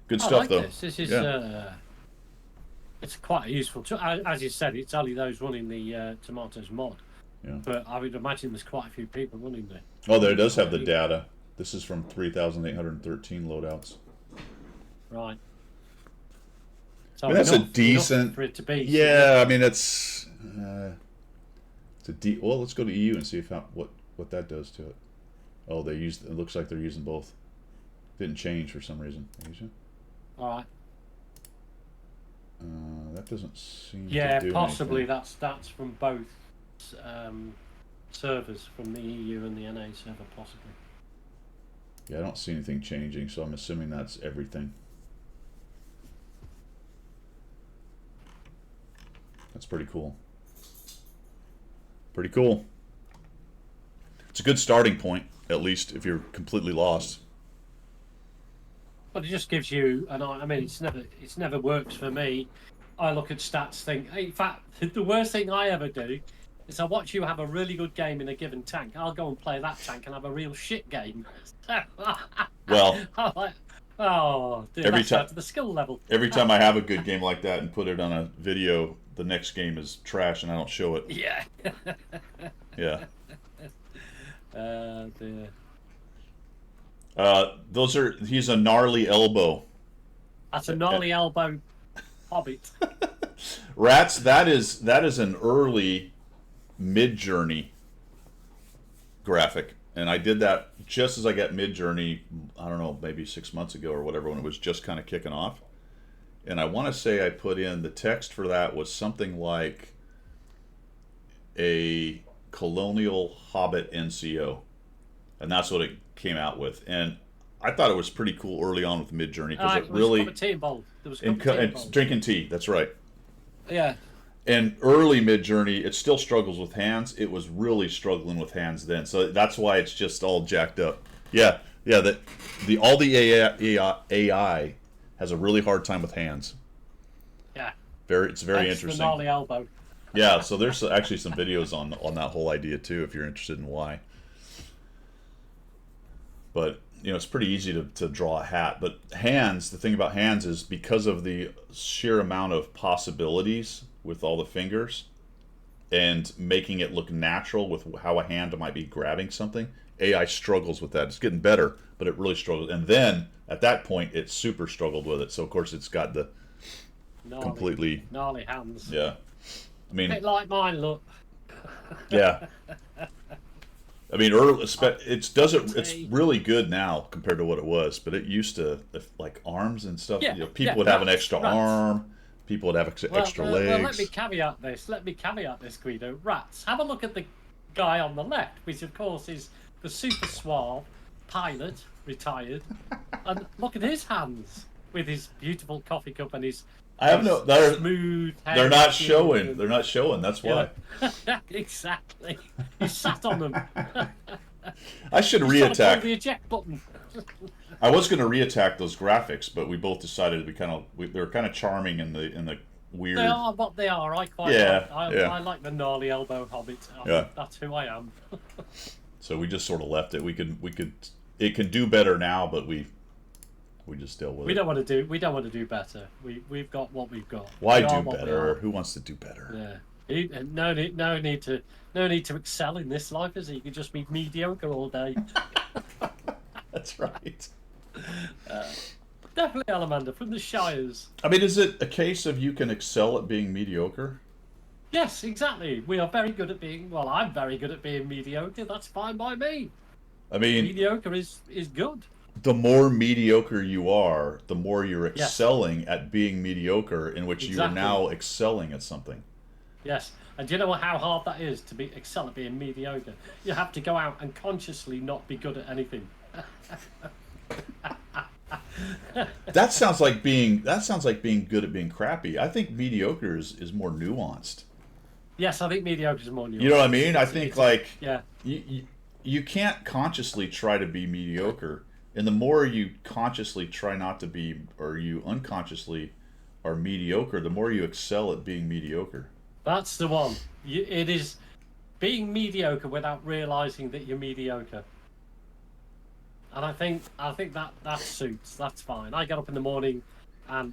Good stuff, like though. This is it's quite a useful tool. As you said, it's only those running the Tomatoes mod. Yeah. But I would imagine there's quite a few people running there. Oh, there it does have the data. This is from 3,813 loadouts. Right. So I mean, that's enough, a decent. enough for it to be. Yeah, I mean it's a well, let's go to EU and see if what that does to it. Oh, they used. It looks like they're using both. Didn't change for some reason. All right. That doesn't seem. Yeah, to do possibly anything. that's stats from both servers, from the EU and the NA server, possibly. Yeah, I don't see anything changing, so I'm assuming that's everything. That's pretty cool. Pretty cool. It's a good starting point, at least if you're completely lost. But it just gives you I mean, it's never worked for me. I look at stats, think. In fact, the worst thing I ever do is I watch you have a really good game in a given tank. I'll go and play that tank and have a real shit game. Well, I'm like, oh, dude, every that's time down to the skill level. every time I have a good game like that and put it on a video, the next game is trash and I don't show it. Yeah. Yeah. Dear. He's a gnarly elbow. That's a gnarly elbow hobbit. Rats, that is an early Mid-Journey graphic. And I did that just as I got Mid-Journey, I don't know, maybe 6 months ago or whatever, when it was just kind of kicking off. and I want to say I put in the text for that was something like a Colonial Hobbit NCO, and that's what it came out with. And I thought it was pretty cool early on with Midjourney because it was really a cup of tea involved. There was a and, cup of tea and involved. drinking tea. That's right. Yeah. And early Midjourney, it still struggles with hands. It was really struggling with hands then, so that's why it's just all jacked up. Yeah, yeah. That all the AI has a really hard time with hands. Yeah. It's very Thanks to the interesting. gnarly elbow. Yeah, so there's actually some videos on that whole idea too, if you're interested in why. But it's pretty easy to draw a hat. But hands, the thing about hands is because of the sheer amount of possibilities with all the fingers and making it look natural with how a hand might be grabbing something, AI struggles with that. It's getting better, but it really struggles. And then at that point, it super struggled with it. So of course, it's got the completely gnarly hands. yeah. I mean, A bit like mine, look. yeah. I mean, it's really good now compared to what it was, but it used to, like arms and stuff. Yeah, People would have an extra rats. arm. People would have extra Well, legs. let me caveat this, Guido. Rats. Have a look at the guy on the left, which of course is the super suave pilot, retired, and look at his hands with his beautiful coffee cup and his. I have no. They're Smooth. they're not showing. They're not showing. That's why. Yeah. Exactly. He sat on them. I should He's trying to pull reattack. the eject button. I was going to reattack those graphics, but we both decided they were kind of charming in the weird. They are what they are. I quite Yeah, like. yeah. I like the gnarly elbow hobbit. Yeah. That's who I am. So we just sort of left it. We could. It can do better now, but we just deal with We it. don't want to do better. We've got what we've got. Why We are do what we better? are. Who wants to do better? Yeah. No need to excel in this life, is it? You can just be mediocre all day. That's right. Definitely Alamander from the Shires. I mean, is it a case of you can excel at being mediocre? Yes, exactly. We are very good at being. Well, I'm very good at being mediocre. That's fine by me. I mean, Mediocre is good. the more mediocre you are, the more you're Yes. excelling at being mediocre, in which you are Exactly. now excelling at something. Yes, and do you know how hard that is to excel at being mediocre? You have to go out and consciously not be good at anything. That sounds like being good at being crappy. I think mediocre is more nuanced. Yes, I think mediocre is more nuanced. You know what I mean? I think like Yeah, you can't consciously try to be mediocre, and the more you consciously try not to be, or you unconsciously are mediocre, the more you excel at being mediocre. that's the one. It is being mediocre without realizing that you're mediocre. And I think that suits. That's fine. I get up in the morning, and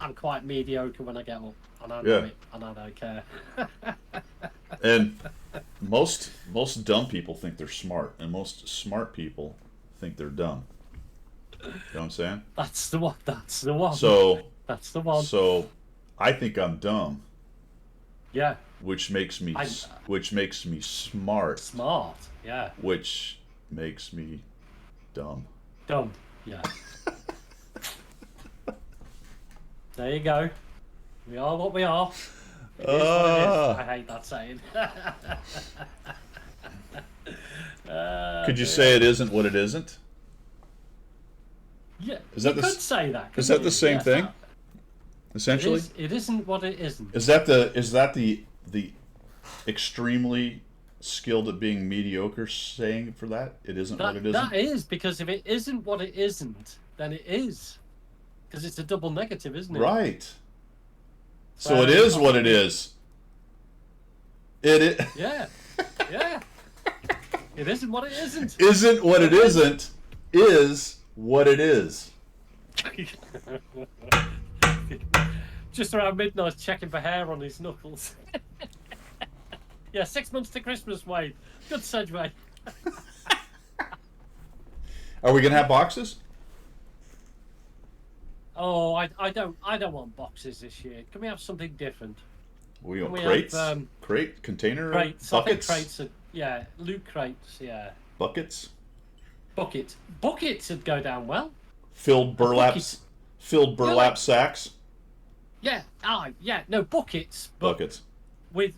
I'm quite mediocre when I get up, and I know Yeah. it, and I don't care. And most dumb people think they're smart, and most smart people think they're dumb. You know what I'm saying? That's the one. That's the one. So That's the one. I think I'm dumb, Yeah, which makes me smart, smart. Yeah, which makes me dumb. dumb. Yeah. There you go. We are what we are. It is what it is. I hate that saying. Could you say it isn't what it isn't? Yeah, Is that you the could s- say that. Is couldn't that you? the same Yes, thing? that- Essentially, It isn't what it isn't. is that the extremely skilled at being mediocre saying for that? It isn't what it isn't. That is, because if it isn't what it isn't, then it is. Because it's a double negative, isn't it? Right. So Well, it is what it is. It Yeah. Yeah. It isn't what it isn't. isn't what it isn't. Is what it is. Just around midnight, checking for hair on his knuckles. Yeah, 6 months to Christmas, Wade. Good segue. Are we gonna have boxes? Oh, I don't want boxes this year. Can we have something different? We want We crates, have, crate, container, Crates. buckets, I think crates. Yeah, loot crates. Yeah. buckets, Buckets would go down well. filled burlap bucket. sacks. No, buckets, but Buckets. with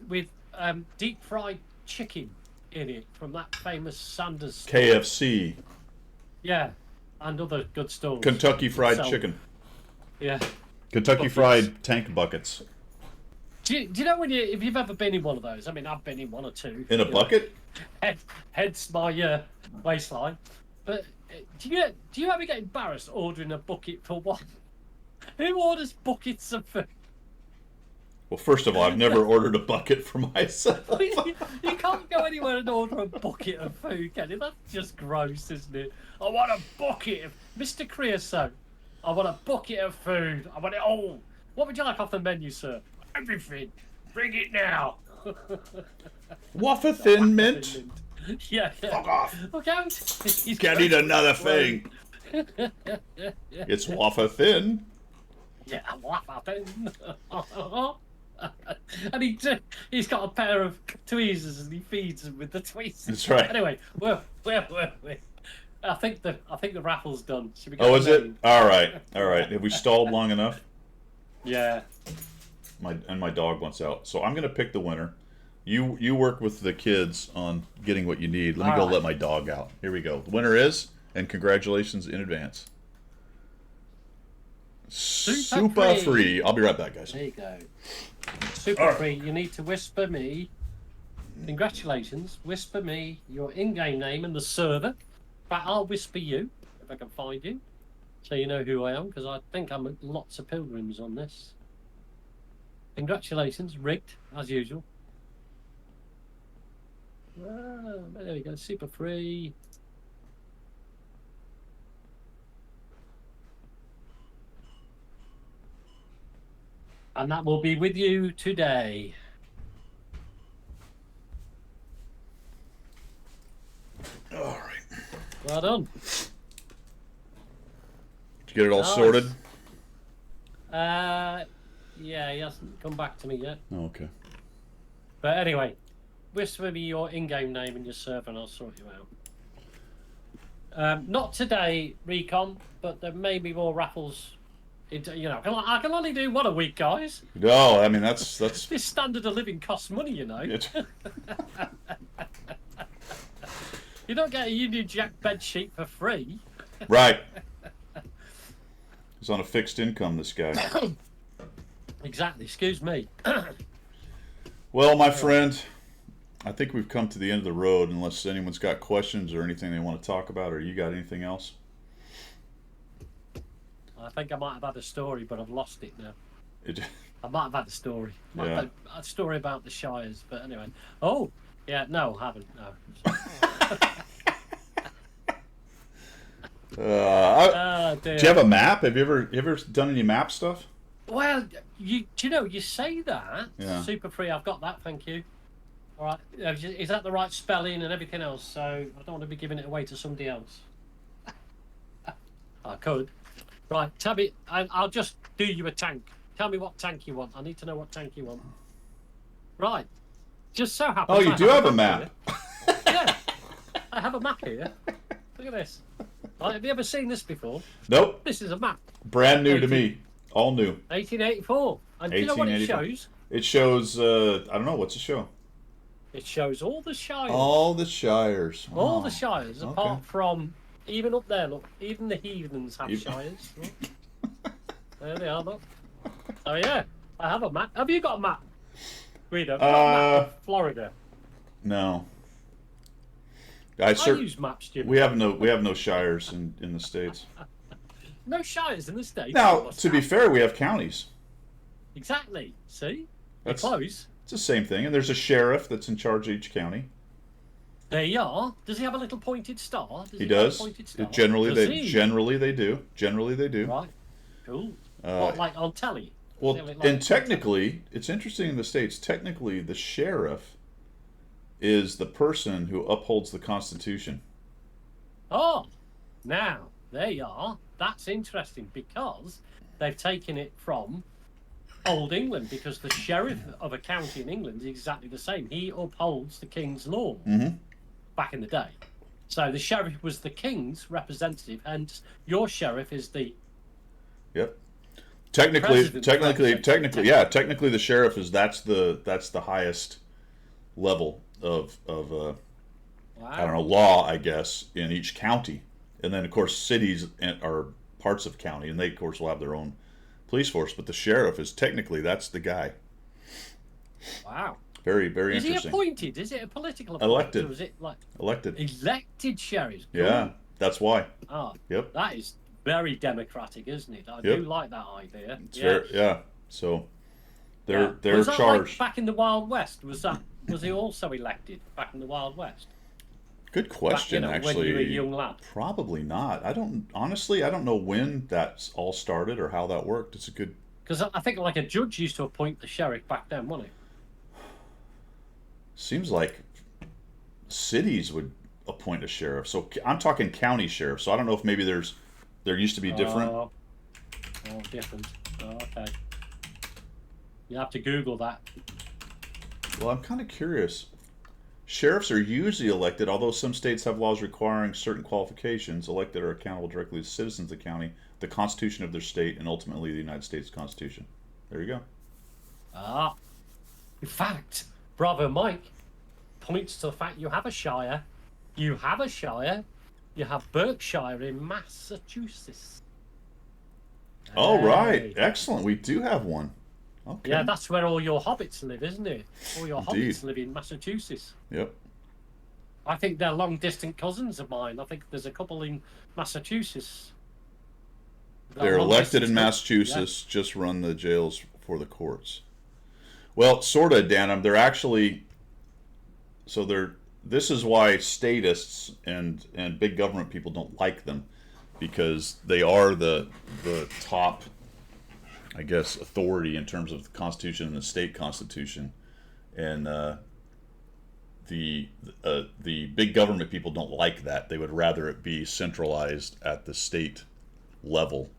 deep fried chicken in it from that famous Sanders store. KFC. Yeah, and other good stores. Kentucky Fried So, Chicken. Yeah. Kentucky Buckets. Fried Tank Buckets. Do you know if you've ever been in one of those? I mean, I've been in one or two. In a you know, bucket? hence my waistline. But do you ever get embarrassed ordering a bucket for one? Who orders buckets of food? Well, first of all, I've never ordered a bucket for myself. You can't go anywhere and order a bucket of food, can you? That's just gross, isn't it? I want a bucket of Mr. Creosote. I want a bucket of food. I want it all. What would you like off the menu, sir? Everything. Bring it now. Waffle Thin Mint? Yeah. Fuck off. Look out. He's Can't eat another thing. It's waffle thin. Yeah, waffle thin. And he's got a pair of tweezers and he feeds them with the tweezers. That's right. Anyway, where were we? I think the raffle's done. Should we go Oh, to is it? main? All right. Have we stalled long enough? Yeah. My dog wants out, so I'm gonna pick the winner. You work with the kids on getting what you need. Let me All go right. let my dog out. Here we go. The winner is, and congratulations in advance. Super free. I'll be right back, guys. There you go. Super free. You need to whisper me. Congratulations. Whisper me your in-game name and the server. But I'll whisper you if I can find you, so you know who I am, because I think I'm at lots of pilgrims on this. Congratulations, rigged as usual. Ah, there we go. Super free. And that will be with you today. All right. Well done. Did you get it all Nice. sorted? Yeah, he hasn't come back to me yet. Oh, okay. But anyway, whisper me your in-game name and your server, and I'll sort you out. Not today, Recon, but there may be more raffles. I can only do one a week, guys. No, I mean that's This standard of living costs money, you know. it. You don't get a Union Jack bed sheet for free. Right. He's on a fixed income, this guy. Exactly. Excuse me. Well, my friend, I think we've come to the end of the road. Unless anyone's got questions or anything they want to talk about, or you got anything else? I think I might have had a story, but I've lost it now. It, I might have had a story. Might Yeah. have had a story about the Shires, but anyway. Oh, yeah, no, I haven't. No. Oh, dear. do you have a map? Have you ever done any map stuff? Well, you say that. Yeah. Super free. I've got that. Thank you. All right. Is that the right spelling and everything else? So I don't want to be giving it away to somebody else. I could. Right. Tell me. I'll just do you a tank. Tell me what tank you want. I need to know what tank you want. Right. Just so happens. Oh, you I do have a map. here. Yeah. I have a map here. Look at this. Right, have you ever seen this before? Nope. This is a map. Brand new to me. All new. 1884. And do you know what it 1884. shows? It shows. I don't know. What's it show? It shows all the shires. All the shires. All Oh, the shires, okay. apart from even up there. Look, even the heathens have Even- shires. Look. There they are. Look. Oh yeah, I have a map. Have you got a map, Guido? Have you got a map of Florida. No. I use maps, Jim. We have no shires in the states. No shires in the States. Now, What's to be that? fair, we have counties. Exactly. See, they're That's close. It's the same thing, and there's a sheriff that's in charge of each county. There you are. Does he have a little pointed star? He have a does. pointed star? Generally, Does they he? generally they do. Generally, they do. Right. Cool. What, like on telly? Well, Is it like and on technically, it's interesting in the States. Technically, the sheriff is the person who upholds the Constitution. Oh, now there you are. That's interesting because they've taken it from Old England, because the sheriff of a county in England is exactly the same. He upholds the king's law back in the day. So the sheriff was the king's representative, and your sheriff is the Yep. Technically, President, technically, the sheriff is that's the highest level of Wow. I don't know, law, I guess, in each county, and then of course cities are parts of county, and they of course will have their own police force. But the sheriff is technically that's the guy. Wow. Very, very Is he interesting. appointed? Is it a political appointment? Elected. Or is it like Elected. elected sheriffs? Cool. Yeah, that's why. Ah, Yep. that is very democratic, isn't it? I Yep. do like that idea. It's yeah. very, yeah. So they're was that charged. like back in the Wild West? Was he also elected back in the Wild West? Good question. Back, Actually, when you were a young lad. probably not. I don't know when that's all started or how that worked. It's a good. Because I think like a judge used to appoint the sheriff back then, wasn't it? Seems like cities would appoint a sheriff. So I'm talking county sheriff. So I don't know if maybe there used to be different. Oh, different. Oh, okay. You have to Google that. Well, I'm kind of curious. Sheriffs are usually elected, although some states have laws requiring certain qualifications. Elected are accountable directly to citizens of the county, the Constitution of their state, and ultimately the United States Constitution. There you go. Ah. In fact, Bravo Mike points to the fact you have a shire. You have a shire. You have Berkshire in Massachusetts. Oh, right. Hey. Excellent. We do have one. Okay. Yeah, that's where all your hobbits live, isn't it? All your Indeed. hobbits live in Massachusetts. Yep. I think they're long distant cousins of mine. I think there's a couple in Massachusetts. They're Long elected distance in cousins. Massachusetts, just run the jails for the courts. Well, sort of, Dan. They're actually. So they're. This is why statists and big government people don't like them, because they are the top, I guess, authority in terms of the Constitution and the state constitution, and the big government people don't like that. They would rather it be centralized at the state level.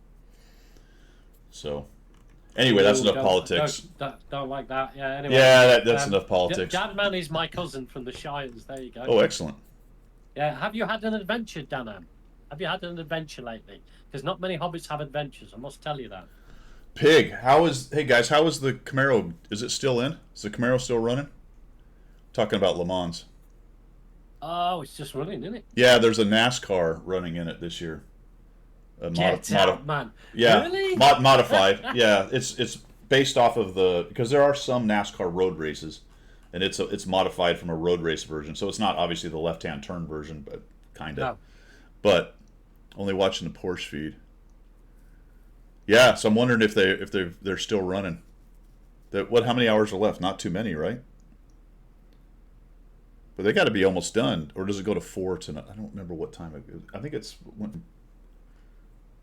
So, anyway, that's enough politics. Don't like that. Yeah. Anyway. Yeah, that's enough politics. Danman is my cousin from the Shires. There you go. Oh, excellent. Yeah. Have you had an adventure, Danam? Have you had an adventure lately? Because not many hobbits have adventures. I must tell you that. Pig, hey guys, how is the Camaro? Is it still in? Is the Camaro still running? Talking about Le Mans. Oh, it's just running, isn't it? Yeah, there's a NASCAR running in it this year. Get out, man. Yeah, Really? modified. Yeah, it's based off of because there are some NASCAR road races, and it's modified from a road race version. So it's not obviously the left-hand turn version, but kind of. No. But only watching the Porsche feed. Yeah, so I'm wondering if they're still running. How many hours are left? Not too many, right? But they got to be almost done, or does it go to 4 tonight? I don't remember what time it. I think it's.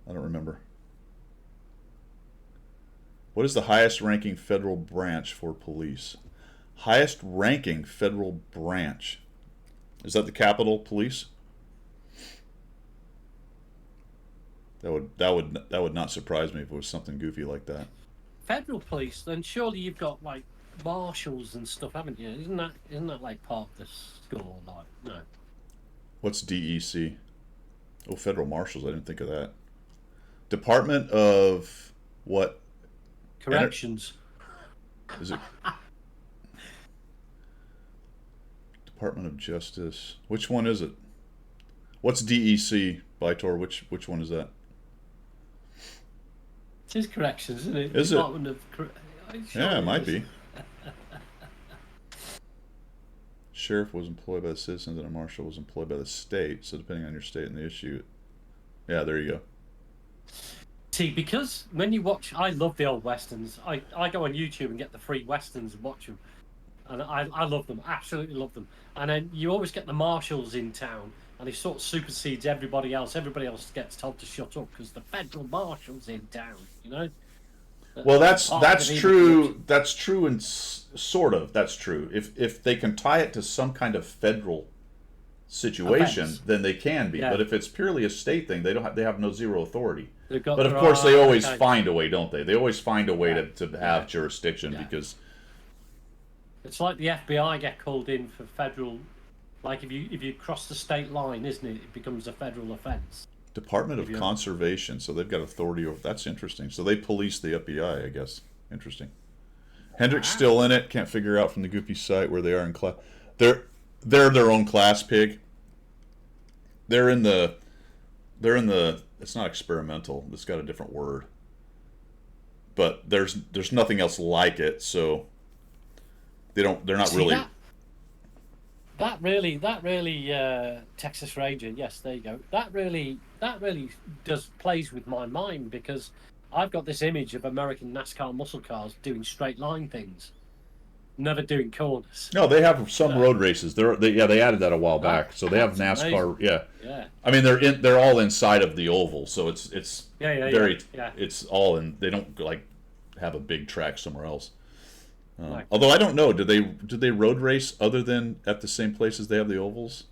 I don't remember. What is the highest ranking federal branch for police? Highest ranking federal branch. Is that the Capitol Police? That would not surprise me if it was something goofy like that. Federal police, then surely you've got like marshals and stuff, haven't you? Isn't that like part of the school? Like, no. What's DEC? Oh, federal marshals. I didn't think of that. Department of what? Corrections. Is it? Department of Justice. Which one is it? What's DEC, Vitor? Which one is that? It is corrections, isn't it? Is it? Department of Yeah, it might be. Sheriff was employed by the citizens and a marshal was employed by the state. So depending on your state and the issue. Yeah, there you go. See, because when you watch, I love the old westerns. I go on YouTube and get the free westerns and watch them, and I love them, absolutely love them. And then you always get the marshals in town, and he sort of supersedes everybody else. Everybody else gets told to shut up because the federal marshal's in town. You know. Well, that's Even true. That's true, and sort of. That's true. If they can tie it to some kind of federal situation, Offense. then they can be. Yeah. But if it's purely a state thing, they have no zero authority. They've got But of their course, they own always kind- find a way, don't they? They always find a way Yeah. to have Yeah. jurisdiction Yeah. because It's like the FBI get called in for federal. Like if you cross the state line, isn't it? It becomes a federal offence. Department of Yeah. Conservation. So they've got authority over. That's interesting. So they police the FBI, I guess. Interesting. Hendrick's still in it. Can't figure out from the Goopy site where they are in class. They're their own class, Pig. They're in the. It's not experimental. It's got a different word. But there's nothing else like it. So they're not See, really. That really, Texas Ranger. Yes, there you go. That really does plays with my mind because I've got this image of American NASCAR muscle cars doing straight line things, never doing corners. No, they have some road races. They added that a while back. So they have That's NASCAR. amazing. Yeah. Yeah. I mean, they're all inside of the oval, so it's very yeah. it's all in. They don't like have a big track somewhere else. Like- Although I don't know, do they road race other than at the same places they have the ovals,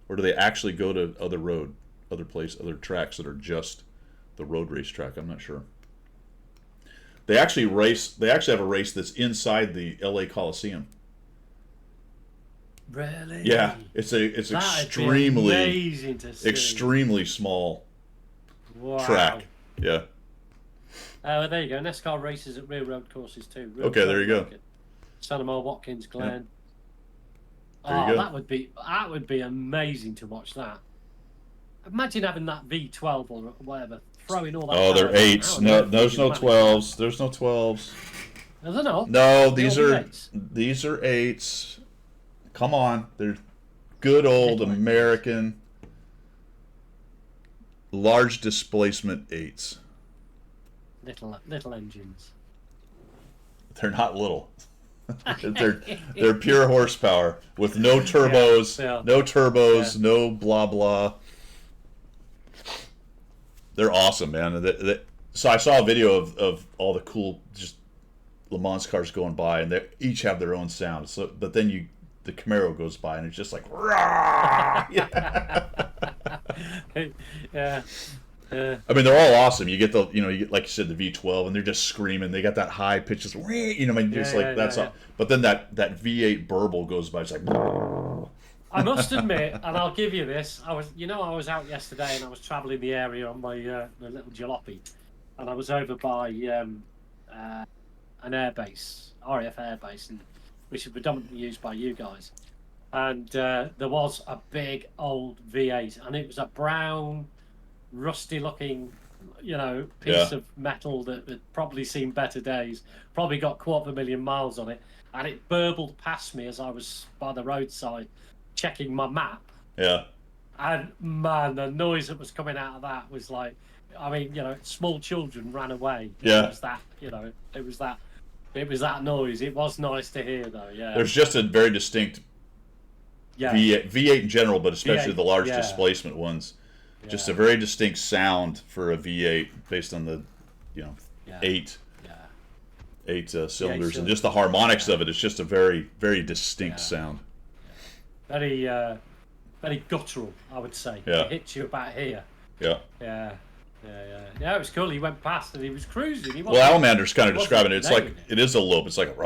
or do they actually go to other tracks that are just the road race track? I'm not sure. They actually have a race that's inside the L.A. Coliseum. Really? Yeah, it's That'd be extremely amazing to see. extremely small Wow. track. Yeah. Well, there you go. NASCAR races at real road courses too. Real Okay, there you go. Santa Watkins Glen. There you Oh, go. that would be amazing to watch that. Imagine having that V12 or whatever, throwing all that. Oh, they're power eights. out. No, there's no Manage. 12s. There's no 12s. Is there not? No, They'll these be are eights. these are eights. Come on, they're good old Little eights. American large displacement eights. Little engines. They're not little. they're pure horsepower with no turbos, Yeah. no blah blah. They're awesome, man. So I saw a video of all the cool just Le Mans cars going by, and they each have their own sound. So, but then the Camaro goes by, and it's just like, rah! Yeah. I mean, they're all awesome. You get like you said, the V12, and they're just screaming. They got that high pitch, just, just like that's all. But then that V8 burble goes by, it's like. I must admit, and I'll give you this. I was out yesterday and I was travelling the area on my little jalopy, and I was over by an airbase, RAF airbase, which is predominantly used by you guys. And there was a big old V8, and it was a brown, rusty-looking, piece of metal that had probably seen better days. Probably got 250,000 miles on it, and it burbled past me as I was by the roadside checking my map. Yeah. And man, the noise that was coming out of that was like, I mean, small children ran away. Yeah. It was that, it was that noise. It was nice to hear though. Yeah. There's just a very distinct V8 in general, but especially V8, the large yeah. displacement ones. Just a Yeah. very distinct sound for a V8 based on the, Yeah. eight cylinders, and cylinders. just the harmonics of it. It's just a very, very distinct sound. Very, very guttural, I would say. Yeah. It hits you about here. Yeah. Yeah. Yeah, it was cool. He went past and he was cruising. He Well, wasn't- Alamander's kind of wasn't describing it. It's like nailing it is a lope. It's like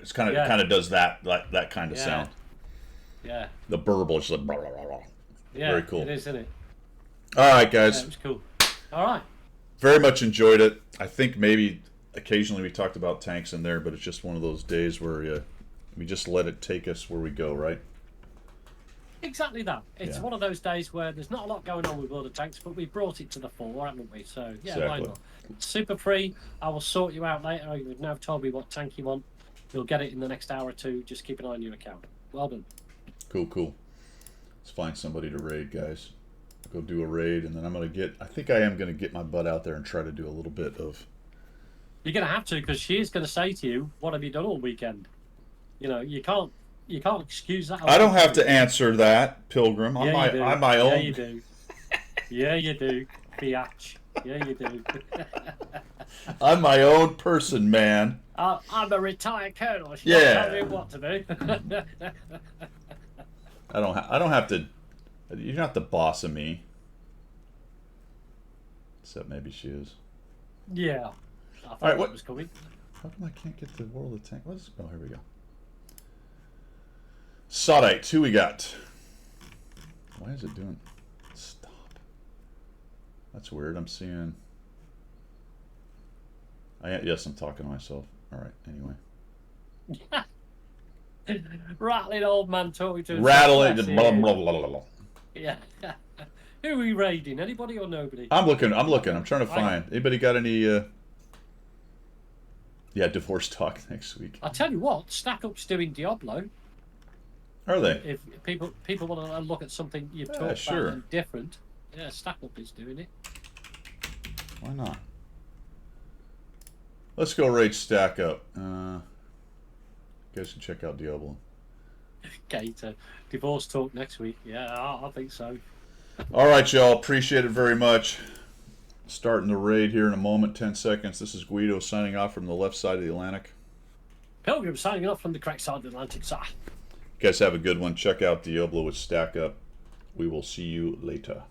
it's kind of Yeah. kind of does that kind of Yeah. sound. Yeah. The burble is like Yeah. very cool. It is, isn't it? All right, Yeah, guys. it was cool. All right. Very much enjoyed it. I think maybe occasionally we talked about tanks in there, but it's just one of those days where we just let it take us where we go, right? Exactly that. It's Yeah. one of those days where there's not a lot going on with World of Tanks, but we brought it to the fore, haven't we? So, yeah, why Exactly. not? Super free. I will sort you out later. You've now told me what tank you want. You'll get it in the next hour or two. Just keep an eye on your account. Well done. Cool. Let's find somebody to raid, guys. Go do a raid, and then I think I am gonna get my butt out there and try to do a little bit of. You're going to have to, because she is going to say to you, "What have you done all weekend?" You can't excuse that. I don't have to answer that, Pilgrim. I'm Yeah, you do. I'm my own. Yeah, you do. Yeah, you do. Biatch. Yeah, you do. I'm my own person, man. I'm a retired colonel. She's Yeah. not telling me what to do. I don't have to. You're not the boss of me. Except maybe she is. Yeah. I thought right, that what- was coming. How come I can't get the World of Tank? Oh, here we go. Sodite, who we got? Why is it doing? Stop. That's weird. I'm seeing. Yes, I'm talking to myself. All right. Anyway. Rattling old man talking to himself. Rattling. That's Blah, it. blah, blah, blah, blah. Yeah. Who are we raiding? Anybody or nobody? I'm looking. I'm trying to I- find. Anybody got any? Yeah, divorce talk next week. I'll tell you what, Stack Up's doing Diablo. Are they? If people want to look at something you've Yeah, talked sure. about and different, yeah, Stack Up is doing it. Why not? Let's go raid Stack Up. You guys can check out Diablo. Gator. Divorce talk next week. Yeah, I think so. All right, y'all. Appreciate it very much. Starting the raid here in a moment. 10 seconds. This is Guido signing off from the left side of the Atlantic. Pilgrim signing off from the correct side of the Atlantic, sir. You guys have a good one. Check out Diablo with Stack Up. We will see you later.